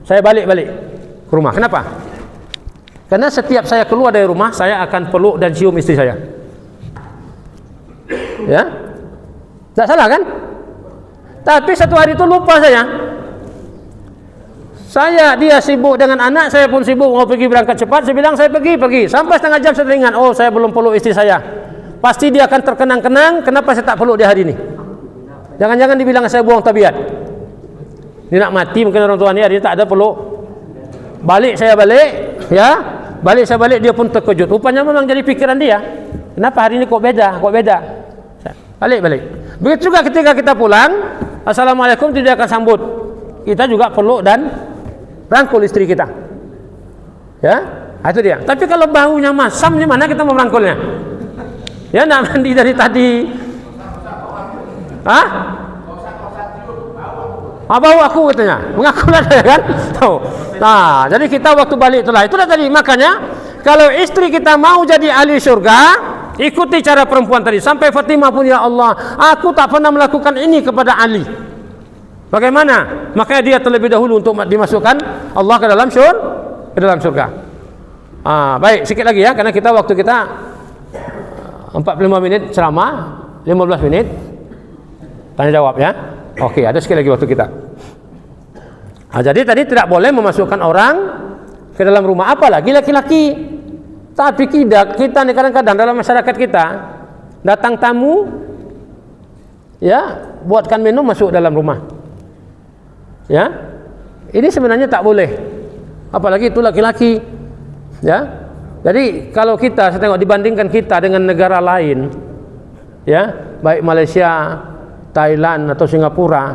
Saya balik ke rumah. Kenapa? Karena setiap saya keluar dari rumah, saya akan peluk dan cium istri saya. Ya. Tidak salah kan? Tapi satu hari itu lupa dia sibuk dengan anak, saya pun sibuk mau pergi berangkat cepat. Saya bilang saya pergi. Sampai setengah jam saya teringat, oh saya belum peluk istri saya. Pasti dia akan terkenang-kenang, kenapa saya tak peluk dia hari ini? Jangan-jangan dibilang saya buang tabiat. Ini nak mati mungkin orang tua ni hari ini tak ada peluk. Balik saya balik, dia pun terkejut. Rupanya memang jadi pikiran dia. Kenapa hari ini kok beda? Balik. Begitu juga ketika kita pulang, assalamualaikum, tidak akan sambut. Kita juga peluk dan rangkul istri kita. Ya, itu dia. Tapi kalau baunya masam, di mana kita mau merangkulnya? Ya, nak mandi dari tadi. Bau aku katanya. Mengaku ada kan? Tahu. Nah, jadi kita waktu balik itulah tadi. Makanya kalau istri kita mau jadi ahli surga, ikuti cara perempuan tadi. Sampai Fatimah pun, ya Allah, aku tak pernah melakukan ini kepada Ali. Bagaimana? Makanya dia terlebih dahulu untuk dimasukkan Allah ke dalam surga. Baik, sikit lagi ya, karena waktu kita 45 menit ceramah, 15 menit tanya jawab ya. Oke, ada sekali lagi waktu kita. Jadi tadi tidak boleh memasukkan orang ke dalam rumah, apalagi laki-laki. Tapi kita ni kadang-kadang dalam masyarakat kita, datang tamu, ya, buatkan minum, masuk dalam rumah. Ya, ini sebenarnya tak boleh, apalagi itu laki-laki. Ya, jadi kalau saya tengok dibandingkan kita dengan negara lain, ya, baik Malaysia, Thailand atau Singapura,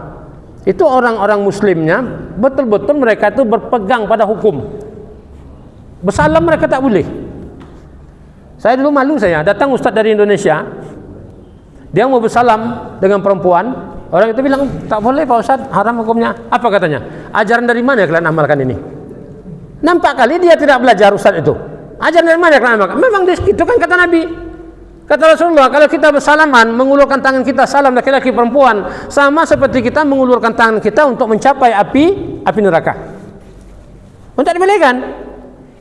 itu orang-orang Muslimnya betul-betul mereka itu berpegang pada hukum. Bersalam mereka tak boleh. Saya dulu malu, datang ustaz dari Indonesia, dia mau bersalam dengan perempuan. Orang itu bilang, tak boleh Pak Ustaz, haram hukumnya. Apa katanya? Ajaran dari mana kalian amalkan ini? Nampak kali dia tidak belajar Ustaz itu. Ajaran dari mana kalian amalkan? Memang itu kan kata Nabi. Kata Rasulullah, kalau kita bersalaman, mengulurkan tangan kita, salam laki-laki perempuan, sama seperti kita mengulurkan tangan kita untuk mencapai api neraka. Untuk dibolehkan.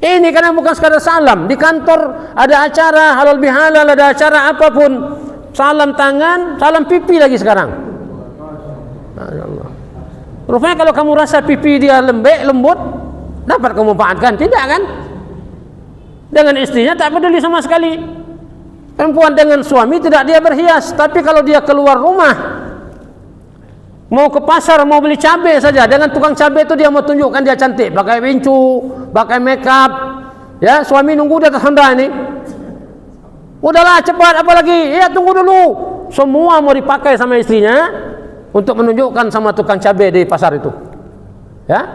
Ini karena bukan sekadar salam. Di kantor ada acara halal bihalal, ada acara apapun, salam tangan, salam pipi lagi sekarang. Allah. Rupanya kalau kamu rasa pipi dia lembut, dapat kamu manfaatkan. Tidak kan? Dengan istrinya tak peduli sama sekali. Perempuan dengan suami tidak dia berhias. Tapi kalau dia keluar rumah, mau ke pasar, mau beli cabai saja, dengan tukang cabai itu dia mau tunjukkan dia cantik, pakai pincu, pakai makeup. Ya, suami nunggu di atas Honda ini. Udahlah cepat, apa lagi? Ya, tunggu dulu. Semua mau dipakai sama istrinya untuk menunjukkan sama tukang cabai di pasar itu. Ya,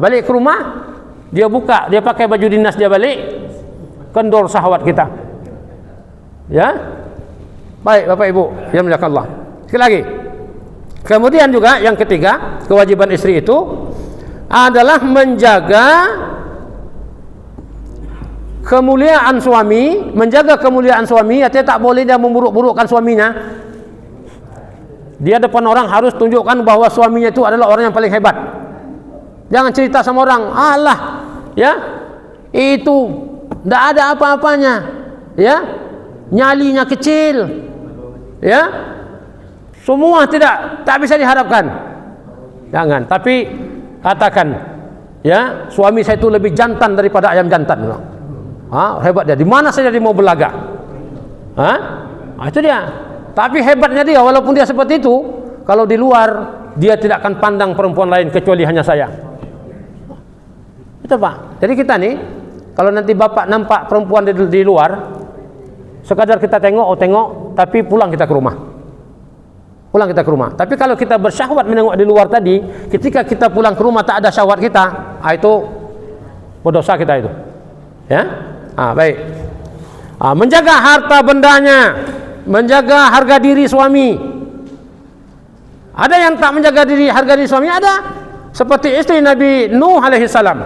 balik ke rumah, dia buka, dia pakai baju dinas, dia balik, kendor syahwat kita. Ya, baik Bapak Ibu yang muliakan Allah. Sekali lagi. Kemudian juga yang ketiga, kewajiban istri itu adalah menjaga kemuliaan suami. Menjaga kemuliaan suami, artinya tak boleh dia memburuk-burukkan suaminya. Dia depan orang harus tunjukkan bahwa suaminya itu adalah orang yang paling hebat. Jangan cerita sama orang, Allah, ya, itu tidak ada apa-apanya, ya, nyalinya kecil, ya, semua tak bisa diharapkan. Jangan, tapi katakan, ya, suami saya itu lebih jantan daripada ayam jantan. Hebat dia, di mana saja dia mau berlagak. Itu dia. Tapi hebatnya dia, walaupun dia seperti itu, kalau di luar dia tidak akan pandang perempuan lain kecuali hanya saya. Itu Pak. Jadi kita nih, kalau nanti bapak nampak perempuan di luar, sekadar kita tengok, tapi pulang kita ke rumah. Tapi kalau kita bersyahwat menengok di luar tadi, ketika kita pulang ke rumah tak ada syahwat kita, itu berdosa kita itu. Ya, baik. Menjaga harta bendanya, menjaga harga diri suami. Ada yang tak menjaga harga diri suami, ada. Seperti istri Nabi Nuh alaihi salam.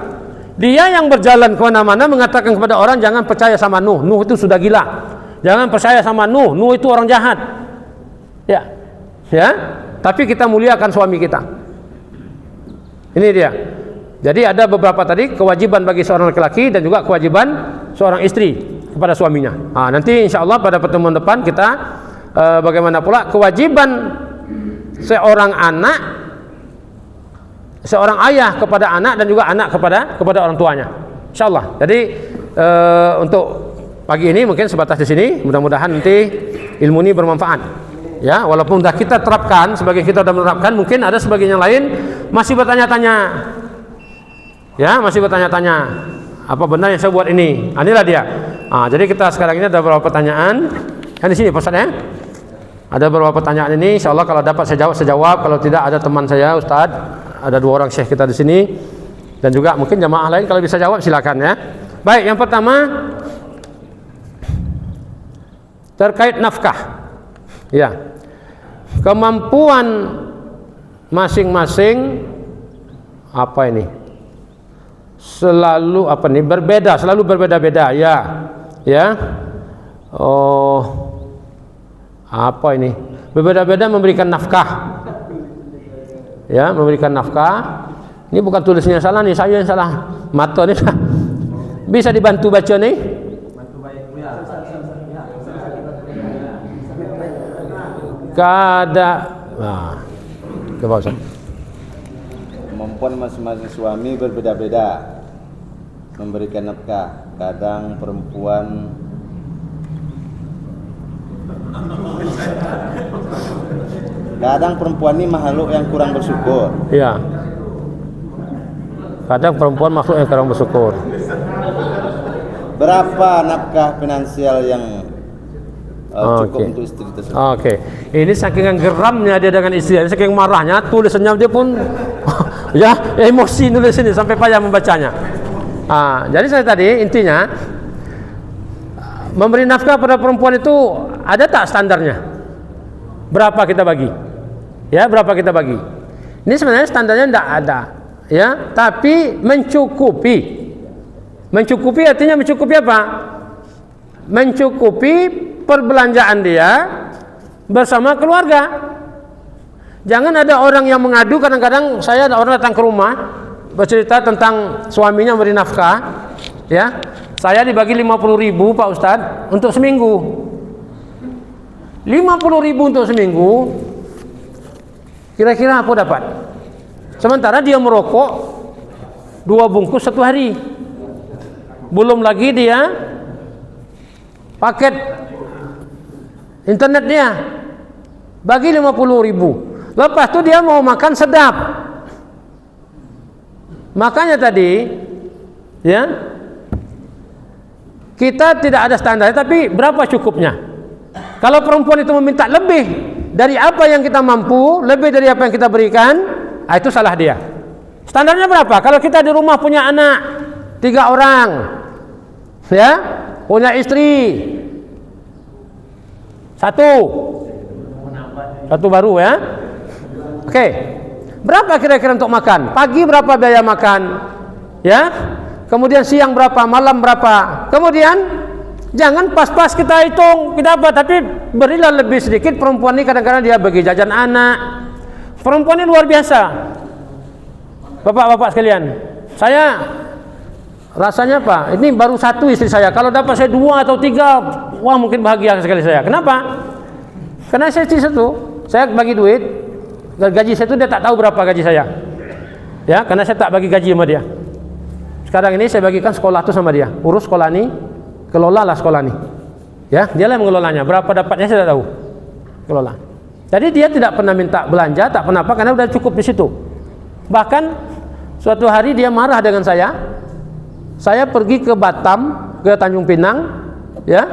Dia yang berjalan ke mana-mana mengatakan kepada orang, jangan percaya sama Nuh. Nuh itu sudah gila. Jangan percaya sama Nuh. Nuh itu orang jahat. Ya. Tapi kita muliakan suami kita. Ini dia. Jadi ada beberapa tadi kewajiban bagi seorang laki-laki dan juga kewajiban seorang istri kepada suaminya. Nanti insya Allah pada pertemuan depan kita bagaimana pula kewajiban seorang ayah kepada anak dan juga anak kepada orang tuanya. Insyaallah. Jadi untuk pagi ini mungkin sebatas di sini. Mudah-mudahan nanti ilmu ini bermanfaat. Ya, walaupun sudah kita terapkan, sebagian kita sudah menerapkan, mungkin ada sebagian yang lain masih bertanya-tanya. Ya, masih bertanya-tanya. Apa benar yang saya buat ini? Inilah dia. Jadi kita sekarang ini ada beberapa pertanyaan. Kan di sini Pak Ustaz ya? Ada beberapa pertanyaan ini, insyaallah kalau dapat saya jawab. Kalau tidak, ada teman saya Ustaz, ada 2 orang syekh kita di sini, dan juga mungkin jamaah lain kalau bisa jawab silakan ya. Baik, yang pertama terkait nafkah. Ya, kemampuan masing-masing apa ini? Selalu berbeda-beda ya. Ya. Apa ini? Berbeda-beda memberikan nafkah. Ya, memberikan nafkah. Ini bukan tulisnya salah nih, saya yang salah. Mata nih. Bisa dibantu baca nih? Coba Ustaz. Kemampuan masing-masing suami berbeda-beda memberikan nafkah. Kadang perempuan ini makhluk yang kurang bersyukur. Iya. Kadang perempuan makhluk yang kurang bersyukur. Berapa nafkah finansial yang cukup untuk istri tersebut? Oke. Ini saking geramnya dia dengan istri, saking marahnya tulisannya dia pun ya emosi nulis ini sampai payah membacanya. Jadi saya tadi intinya memberi nafkah pada perempuan itu ada tak standarnya? Berapa kita bagi? Ya, berapa kita bagi? Ini sebenarnya standarnya tidak ada, ya, tapi mencukupi. Mencukupi artinya mencukupi apa? Mencukupi perbelanjaan dia bersama keluarga. Jangan ada orang yang mengadu, kadang-kadang ada orang datang ke rumah bercerita tentang suaminya memberi nafkah, ya. Saya dibagi 50.000 Pak Ustadz untuk seminggu. 50.000 untuk seminggu. Kira-kira apa dapat? Sementara dia merokok 2 bungkus 1 hari. Belum lagi dia paket internet dia. Bagi 50.000. Lepas itu dia mau makan sedap. Makanya tadi ya, kita tidak ada standar, tapi berapa cukupnya? Kalau perempuan itu meminta lebih dari apa yang kita mampu, lebih dari apa yang kita berikan, itu salah dia. Standarnya berapa? Kalau kita di rumah punya anak 3 orang, ya, punya istri 1 baru ya. Oke. Berapa kira-kira untuk makan? Pagi berapa biaya makan? Ya. Kemudian siang berapa, malam berapa? Kemudian jangan pas-pas kita hitung kita apa, tapi berilah lebih sedikit. Perempuan ini kadang-kadang dia bagi jajan anak. Perempuan ini luar biasa. Bapak-bapak sekalian, saya rasanya apa? Ini baru 1 istri saya. Kalau dapat saya 2 atau 3, wah mungkin bahagia sekali saya. Kenapa? Karena saya istri 1, saya bagi duit. Gaji saya itu dia tak tahu berapa gaji saya. Ya, karena saya tak bagi gaji sama dia. Sekarang ini saya bagikan sekolah itu sama dia. Urus sekolah ini, kelolalah sekolah ini. Ya, dialah yang mengelolanya. Berapa dapatnya saya tidak tahu. Kelola. Jadi dia tidak pernah minta belanja, tak pernah apa, karena sudah cukup di situ. Bahkan suatu hari dia marah dengan saya. Saya pergi ke Batam, ke Tanjung Pinang, ya.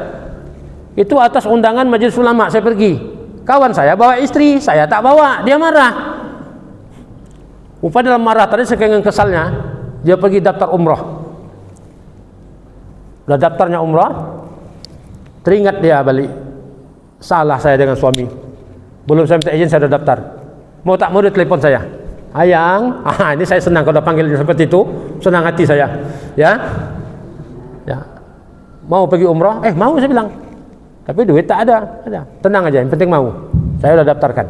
Itu atas undangan majelis ulama saya pergi. Kawan saya bawa istri, saya tak bawa. Dia marah. Upah dalam marah tadi saking kesalnya, dia pergi daftar umroh. Udah daftarnya umroh, teringat dia balik. Salah saya dengan suami. Belum saya minta izin saya sudah daftar. Mau tak mau dia telepon saya. Ayang, ini saya senang kalau panggil seperti itu, senang hati saya. Ya, mau pergi umroh? Mau saya bilang. Tapi duit tak ada. Tenang aja, yang penting mau. Saya sudah daftarkan.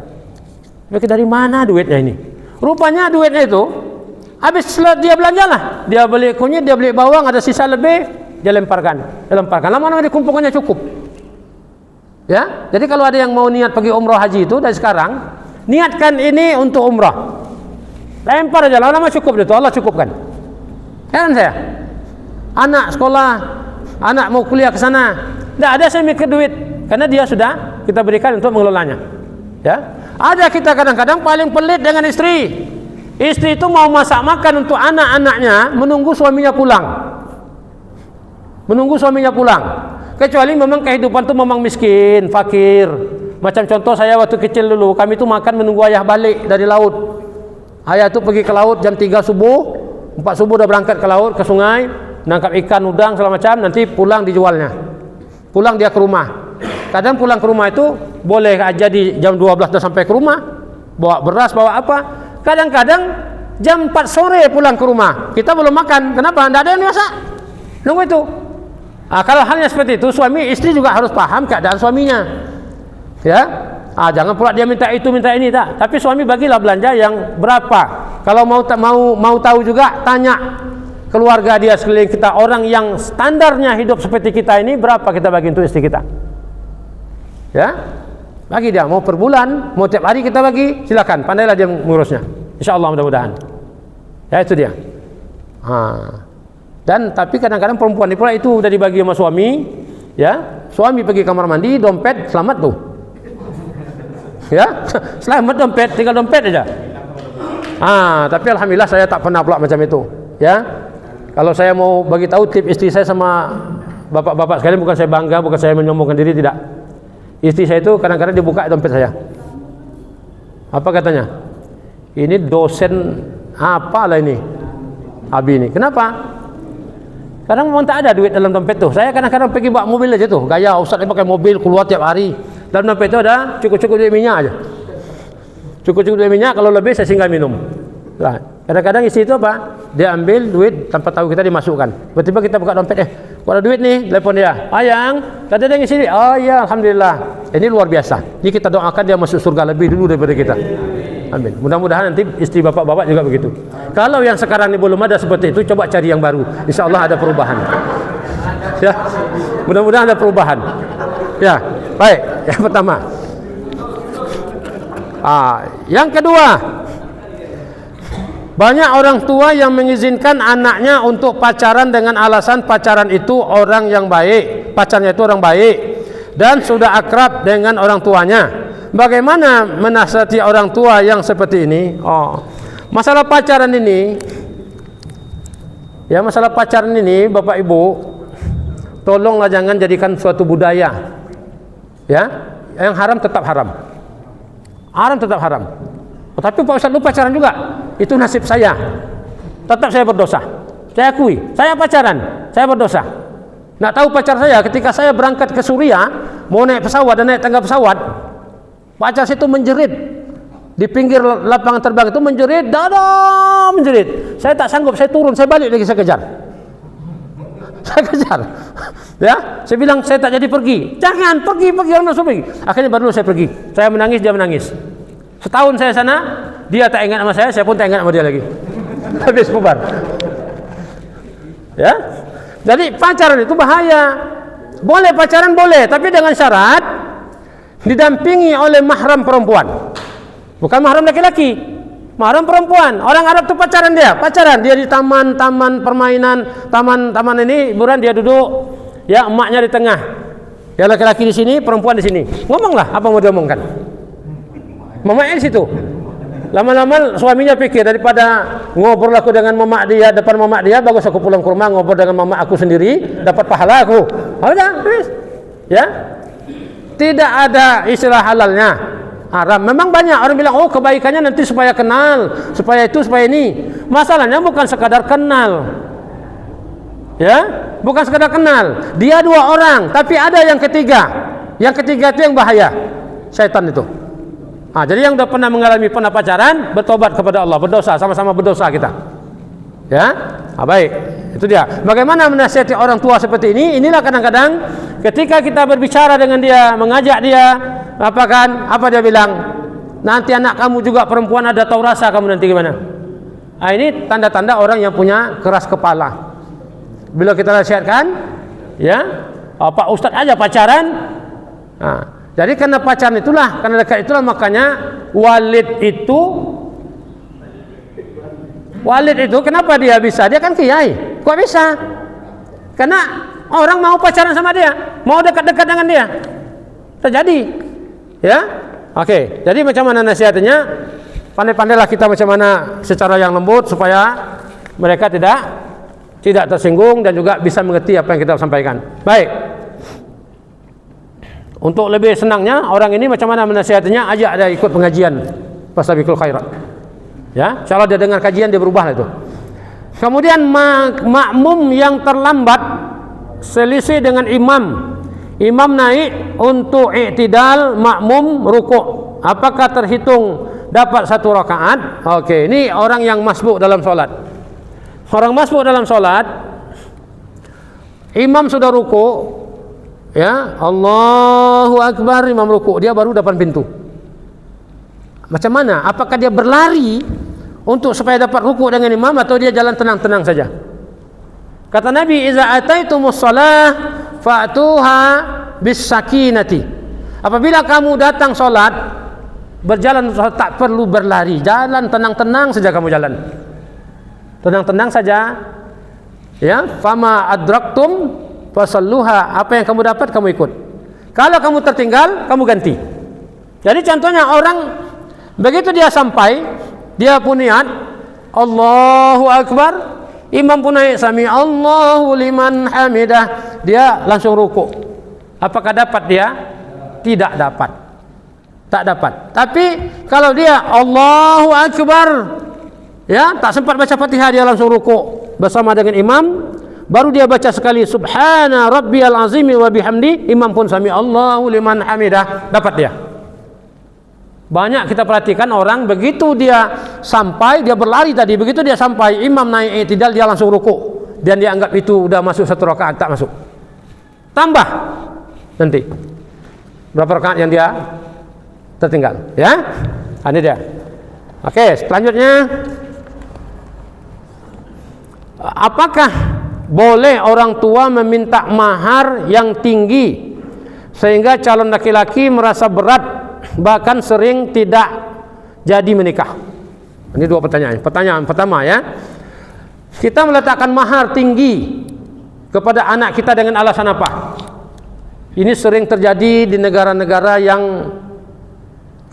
Tapi dari mana duitnya ini? Rupanya duitnya itu habis dia belanja lah. Dia beli kunyit, dia beli bawang, ada sisa lebih, dia lemparkan. Lama-lama dikumpulkannya cukup. Ya, jadi kalau ada yang mau niat pergi umrah haji itu dari sekarang, niatkan ini untuk umrah. Lempar aja, lama-lama cukup itu, Allah cukupkan. Kan saya? Anak sekolah, anak mau kuliah ke sana, tidak ada saya mikir duit, karena dia sudah kita berikan untuk mengelolanya. Ya, ada kita kadang-kadang paling pelit dengan istri. Istri itu mau masak makan untuk anak-anaknya, menunggu suaminya pulang. Menunggu suaminya pulang. Kecuali memang kehidupan itu memang miskin, fakir. Macam contoh saya waktu kecil dulu, kami itu makan menunggu ayah balik dari laut. Ayah itu pergi ke laut jam 3 subuh, 4 subuh udah berangkat ke laut, ke sungai, nangkap ikan, udang, segala macam, nanti pulang dijualnya. Pulang dia ke rumah. Kadang pulang ke rumah itu boleh aja di jam 12 sudah sampai ke rumah, bawa beras, bawa apa. Kadang-kadang jam 4 sore pulang ke rumah, kita belum makan. Kenapa? Tidak ada yang masak. Nunggu itu. Kalau halnya seperti itu, suami istri juga harus paham keadaan suaminya. Ya, jangan pula dia minta itu minta ini, tak. Tapi suami bagilah belanja yang berapa. Kalau mau tahu juga, tanya keluarga dia sekeliling kita, orang yang standarnya hidup seperti kita ini, berapa kita bagi untuk istri kita. Ya, bagi dia. Mau per bulan, mau tiap hari kita bagi, silakan. Pandailah dia mengurusnya. InsyaAllah mudah-mudahan. Ya, itu dia. Dan tapi kadang-kadang perempuan ini pula itu udah dibagi sama suami, ya. Suami pergi kamar mandi, dompet selamat tuh. Ya, selamat dompet, tinggal dompet aja. Tapi alhamdulillah saya tak pernah pula macam itu, ya. Kalau saya mau bagi tahu tip istri saya sama bapak-bapak sekalian, bukan saya bangga, bukan saya menyombongkan diri, tidak. Istri saya itu kadang-kadang dibuka dompet saya. Apa katanya? Ini dosen apalah ini? Abi ini. Kenapa? Kadang memang tak ada duit dalam dompet tu. Saya kadang-kadang pergi bawa mobil aja tu. Gaya ustaz ni pakai mobil keluar tiap hari. Dalam dompet tu ada cukup-cukup duit minyak aja. Cukup-cukup duit minyak, kalau lebih saya singgah minum. Kadang-kadang isi itu apa? Dia ambil duit tanpa tahu kita, dimasukkan. Tiba-tiba kita buka dompet, kalau duit nih, telepon dia. Ayang, tadi ada yang isi. Oh ya, alhamdulillah. Ini luar biasa. Ini kita doakan dia masuk surga lebih dulu daripada kita. Amin. Mudah-mudahan nanti istri bapak-bapak juga begitu. Kalau yang sekarang ini belum ada seperti itu, coba cari yang baru. Insya Allah ada perubahan. Ya, mudah-mudahan ada perubahan. Ya, baik. Yang pertama. Yang kedua, banyak orang tua yang mengizinkan anaknya untuk pacaran dengan alasan pacaran itu orang yang baik, pacarnya itu orang baik dan sudah akrab dengan orang tuanya. Bagaimana menasihati orang tua yang seperti ini? Masalah pacaran ini, ya, masalah pacaran ini, Bapak Ibu, tolonglah jangan jadikan suatu budaya. Ya, yang haram tetap haram. Haram tetap haram. Tapi Pak Ustaz, lu pacaran juga? Itu nasib saya. Tetap saya berdosa. Saya akui, saya pacaran, saya berdosa. Nak tahu pacar saya ketika saya berangkat ke Suriah, mau naik pesawat dan naik tangga pesawat, pacar situ menjerit di pinggir lapangan terbang itu, menjerit, menjerit. Saya tak sanggup, saya turun, saya balik lagi, saya kejar. Saya kejar. Ya, saya bilang saya tak jadi pergi. Jangan pergi, orang nak pergi. Akhirnya baru saya pergi. Saya menangis, dia menangis. Setahun saya sana, dia tak ingat sama saya pun tak ingat sama dia lagi. Habis bubar. Ya. Jadi pacaran itu bahaya. Boleh pacaran boleh, tapi dengan syarat didampingi oleh mahram perempuan, bukan mahram laki-laki, mahram perempuan. Orang Arab tu pacaran dia di taman permainan, taman ini hiburan, dia duduk, ya, emaknya di tengah, ya, laki-laki di sini, perempuan di sini. Ngomonglah apa mau diomongkan, mamanya di situ. Lama-lama suaminya pikir, daripada ngobrol aku dengan mamak dia depan mamak dia, bagus aku pulang ke rumah ngobrol dengan mamak aku sendiri, dapat pahala aku. Ya. Tidak ada istilah halalnya, haram. Memang banyak orang bilang, kebaikannya nanti supaya kenal, supaya itu, supaya ini. Masalahnya bukan sekadar kenal. Ya, bukan sekadar kenal. Dia dua orang, tapi ada yang ketiga. Yang ketiga itu yang bahaya. Syaitan itu. Jadi yang sudah pernah mengalami pacaran, bertobat kepada Allah, berdosa, sama-sama berdosa kita. Ya, baik. Itu dia. Bagaimana menasihati orang tua seperti ini? Inilah kadang-kadang ketika kita berbicara dengan dia, mengajak dia, apa dia bilang? Nanti anak kamu juga perempuan, ada tahu rasa kamu nanti gimana? Ini tanda-tanda orang yang punya keras kepala. Bila kita nasihatkan, ya, Pak Ustadz aja pacaran, Jadi karena pacaran itulah, karena dekat itulah makanya Walid itu kenapa dia bisa? Dia kan kiai. Kok bisa? Karena orang mau pacaran sama dia, mau dekat-dekat dengan dia. Terjadi. Ya? Oke. Jadi macam mana nasihatnya? Pandai-pandailah kita macam mana secara yang lembut supaya mereka tidak tersinggung dan juga bisa mengerti apa yang kita sampaikan. Baik. Untuk lebih senangnya orang ini macam mana menasihatinya, ajak dia ikut pengajian Fastabiqul Khairat. Ya, insyaallah dia dengar kajian dia berubah itu. Kemudian makmum yang terlambat selisih dengan imam. Imam naik untuk i'tidal, makmum rukuk. Apakah terhitung dapat 1 rakaat? Oke, ini orang yang masbuk dalam solat. Orang masbuk dalam solat, imam sudah rukuk, ya, Allahu Akbar, imam rukuk, dia baru depan pintu. Macam mana? Apakah dia berlari untuk supaya dapat rukuk dengan imam atau dia jalan tenang-tenang saja? Kata Nabi, "Iza ataitumus shalah fa'tuha bis sakinati." Apabila kamu datang solat, berjalan tak perlu berlari, jalan tenang-tenang saja kamu jalan. Tenang-tenang saja. Ya, fama adraktum fasalluha, apa yang kamu dapat kamu ikut. Kalau kamu tertinggal, kamu ganti. Jadi contohnya orang begitu dia sampai, dia pun niat Allahu Akbar, imam pun naik sami Allahu liman hamidah, dia langsung rukuk. Apakah dapat dia? Tidak dapat. Tak dapat. Tapi kalau dia Allahu Akbar, ya, tak sempat baca Fatihah, dia langsung rukuk bersama dengan imam. Baru dia baca sekali Subhana Rabbiyal Azim wa bihamdi, imam pun sami Allahu liman hamidah, dapat dia. Banyak kita perhatikan orang begitu dia sampai, dia berlari tadi, begitu dia sampai imam naik i'tidal, dia langsung rukuk dan dia anggap itu udah masuk 1 rakaat, tak masuk. Tambah nanti berapa rakaat yang dia tertinggal, ya? Ini dia. Oke, selanjutnya, apakah boleh orang tua meminta mahar yang tinggi sehingga calon laki-laki merasa berat, bahkan sering tidak jadi menikah? Ini 2 pertanyaan. Pertanyaan pertama, ya, kita meletakkan mahar tinggi kepada anak kita dengan alasan apa? Ini sering terjadi di negara-negara yang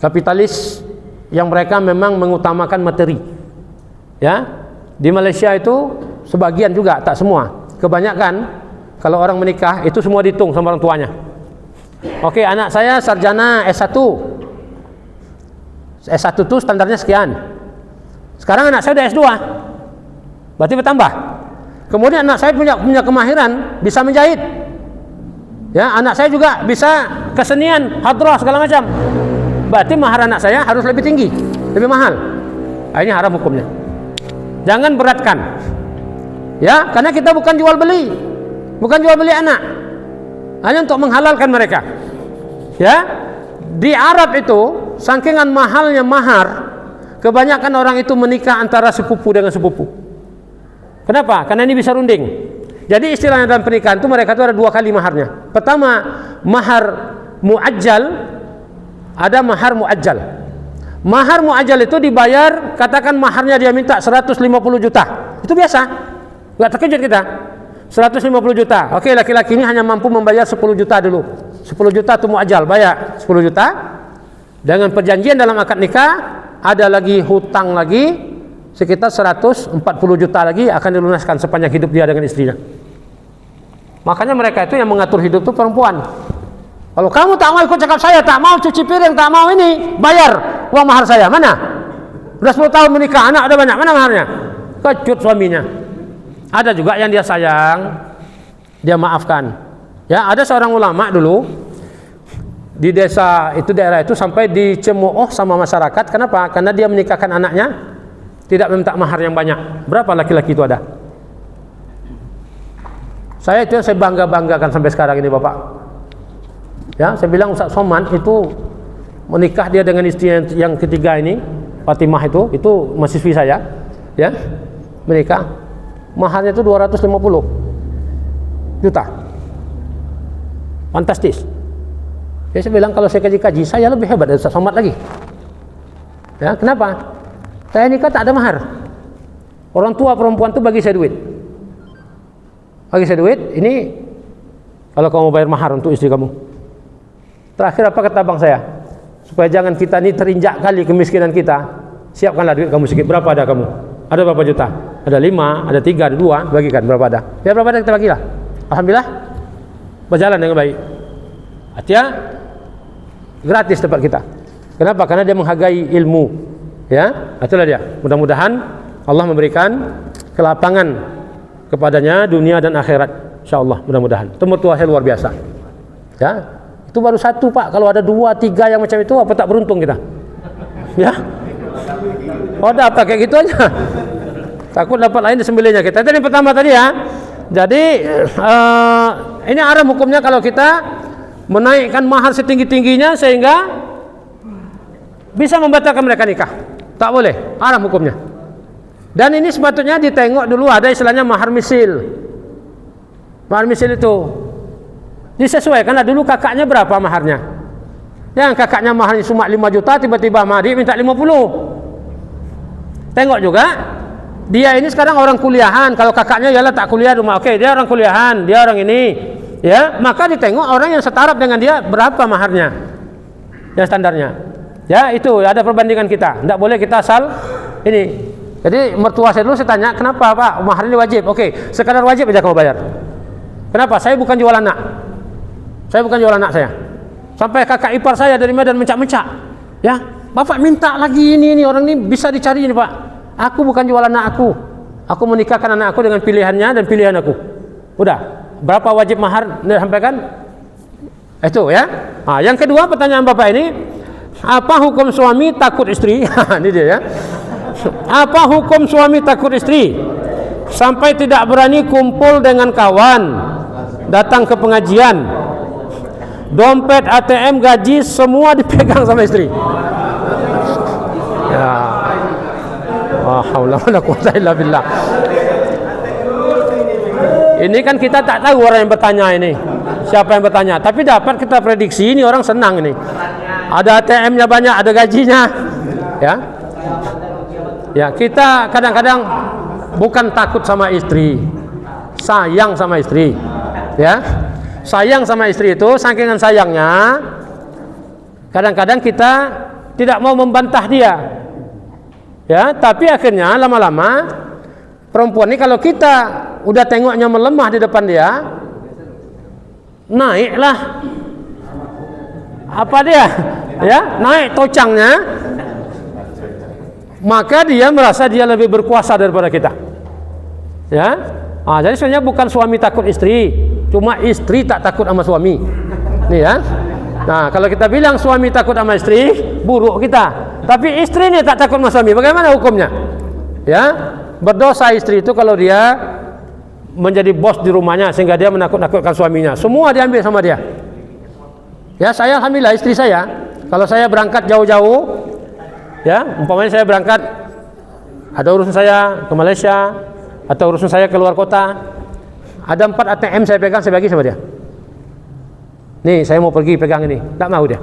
kapitalis, yang mereka memang mengutamakan materi. Ya, di Malaysia itu sebagian juga, tak semua. Kebanyakan kalau orang menikah itu semua dihitung sama orang tuanya. Oke, anak saya sarjana S1. S1 itu standarnya sekian. Sekarang anak saya udah S2. Berarti bertambah. Kemudian anak saya punya kemahiran, bisa menjahit. Ya, anak saya juga bisa kesenian, hadrah segala macam. Berarti mahar anak saya harus lebih tinggi, lebih mahal. Ini haram hukumnya. Jangan beratkan. Ya, karena kita bukan jual beli. Bukan jual beli anak. Hanya untuk menghalalkan mereka. Ya. Di Arab itu sakingan mahalnya mahar, kebanyakan orang itu menikah antara sepupu dengan sepupu. Kenapa? Karena ini bisa runding. Jadi istilahnya dalam pernikahan itu mereka itu ada 2 kali maharnya. Pertama, mahar muajjal, ada mahar muajjal. Mahar muajjal itu dibayar, katakan maharnya dia minta 150 juta. Itu biasa. Enggak terkejut kita. 150 juta. Oke, laki-laki ini hanya mampu membayar 10 juta dulu. 10 juta itu muajjal, bayar 10 juta. Dengan perjanjian dalam akad nikah, ada lagi hutang lagi sekitar 140 juta lagi akan dilunaskan sepanjang hidup dia dengan istrinya. Makanya mereka itu yang mengatur hidup itu perempuan. Kalau kamu tak mau ikut cakap saya, tak mau cuci piring, tak mau ini, bayar uang mahar saya. Mana? Sudah 10 tahun menikah, anak ada banyak, mana maharnya? Kecut suaminya. Ada juga yang dia sayang, dia maafkan. Ya, ada seorang ulama dulu di desa itu, daerah itu, sampai dicemooh sama masyarakat. Kenapa? Karena dia menikahkan anaknya tidak meminta mahar yang banyak. Berapa laki-laki itu ada? Saya itu yang saya bangga-banggakan sampai sekarang ini, Bapak. Ya, saya bilang Ustaz Somad itu menikah dia dengan istri yang ketiga ini, Fatimah itu mahasiswi saya, ya, menikah, maharnya itu 250 juta. Fantastis. Dia bilang kalau saya kaji-kaji, saya lebih hebat dari Ustaz Somad lagi. Ya, kenapa? Saya nikah tak ada mahar. Orang tua perempuan itu bagi saya duit. Bagi saya duit, ini kalau kamu bayar mahar untuk istri kamu. Terakhir apa kata abang saya? Supaya jangan kita ini terinjak kali kemiskinan kita, siapkanlah duit kamu sedikit. Berapa ada kamu? Ada berapa juta? Ada 5, ada 3, ada 2, bagikan berapa ada? Ya berapa ada kita bagilah. Alhamdulillah berjalan dengan baik. Artinya gratis tempat kita. Kenapa? Karena dia menghargai ilmu. Ya, itulah dia. Mudah-mudahan Allah memberikan kelapangan kepadanya dunia dan akhirat. Insyaallah, mudah-mudahan. Itu mertua saya luar biasa. Ya, itu baru satu Pak. Kalau ada 2, 3 yang macam itu, apa tak beruntung kita? Ya. Oh, dapat kayak gitu aja. Takut dapat lain disembelihnya kita. Itu yang pertama tadi ya. Jadi ini haram hukumnya kalau kita menaikkan mahar setinggi-tingginya sehingga bisa membatalkan mereka nikah. Tak boleh, haram hukumnya. Dan ini sepatutnya ditengok dulu, ada istilahnya mahar misil. Mahar misil itu disesuaikanlah dulu kakaknya berapa maharnya. Yang kakaknya maharnya cuma 5 juta, tiba-tiba adik minta 50. Tengok juga dia ini sekarang orang kuliahan. Kalau kakaknya ialah tak kuliah rumah, oke, dia orang kuliahan, dia orang ini, ya, maka ditengok orang yang setaraf dengan dia berapa maharnya, yang standarnya. Ya, itu ada perbandingan kita. Tidak boleh kita asal ini. Jadi mertua saya dulu saya tanya, kenapa Pak mahar ini wajib? Oke, sekadar wajib aja kamu bayar. Kenapa? Saya bukan jual anak. Saya bukan jual anak saya. Sampai kakak ipar saya dari Medan mencak-mencak. Ya, Bapak minta lagi ini orang ini bisa dicari ini Pak. Aku bukan jual anak aku. Aku menikahkan anak aku dengan pilihannya dan pilihan aku. Udah. Berapa wajib mahar dia sampaikan? Itu ya. Nah, yang kedua pertanyaan Bapak ini, apa hukum suami takut istri? Ini dia ya. Apa hukum suami takut istri sampai tidak berani kumpul dengan kawan, datang ke pengajian, dompet, ATM, gaji semua dipegang sama istri? Ya. Haula wala quwwata illa billah. Ini kan kita tak tahu orang yang bertanya ini. Siapa yang bertanya? Tapi dapat kita prediksi ini orang senang ini. Ada ATM-nya banyak, ada gajinya. Ya. Ya, kita kadang-kadang bukan takut sama istri, sayang sama istri. Ya. Sayang sama istri itu saking sayangnya kadang-kadang kita tidak mau membantah dia. Ya, tapi akhirnya lama-lama perempuan ini kalau kita udah tengoknya melemah di depan dia, naiklah apa dia? Ya, naik tocangnya, maka dia merasa dia lebih berkuasa daripada kita. Ya, jadi sebenarnya bukan suami takut istri, cuma istri tak takut sama suami. Nih ya. Nah, kalau kita bilang suami takut sama istri, buruk kita. Tapi istri ini tak takut sama suami, bagaimana hukumnya? Ya, berdosa istri itu kalau dia menjadi bos di rumahnya sehingga dia menakut-nakutkan suaminya. Semua diambil sama dia. Ya, saya alhamdulillah istri saya, kalau saya berangkat jauh-jauh, ya, umpamanya saya berangkat, ada urusan saya ke Malaysia atau urusan saya ke luar kota, ada 4 ATM saya pegang, saya bagi sama dia. Nih, saya mau pergi pegang ini, tak mau dia.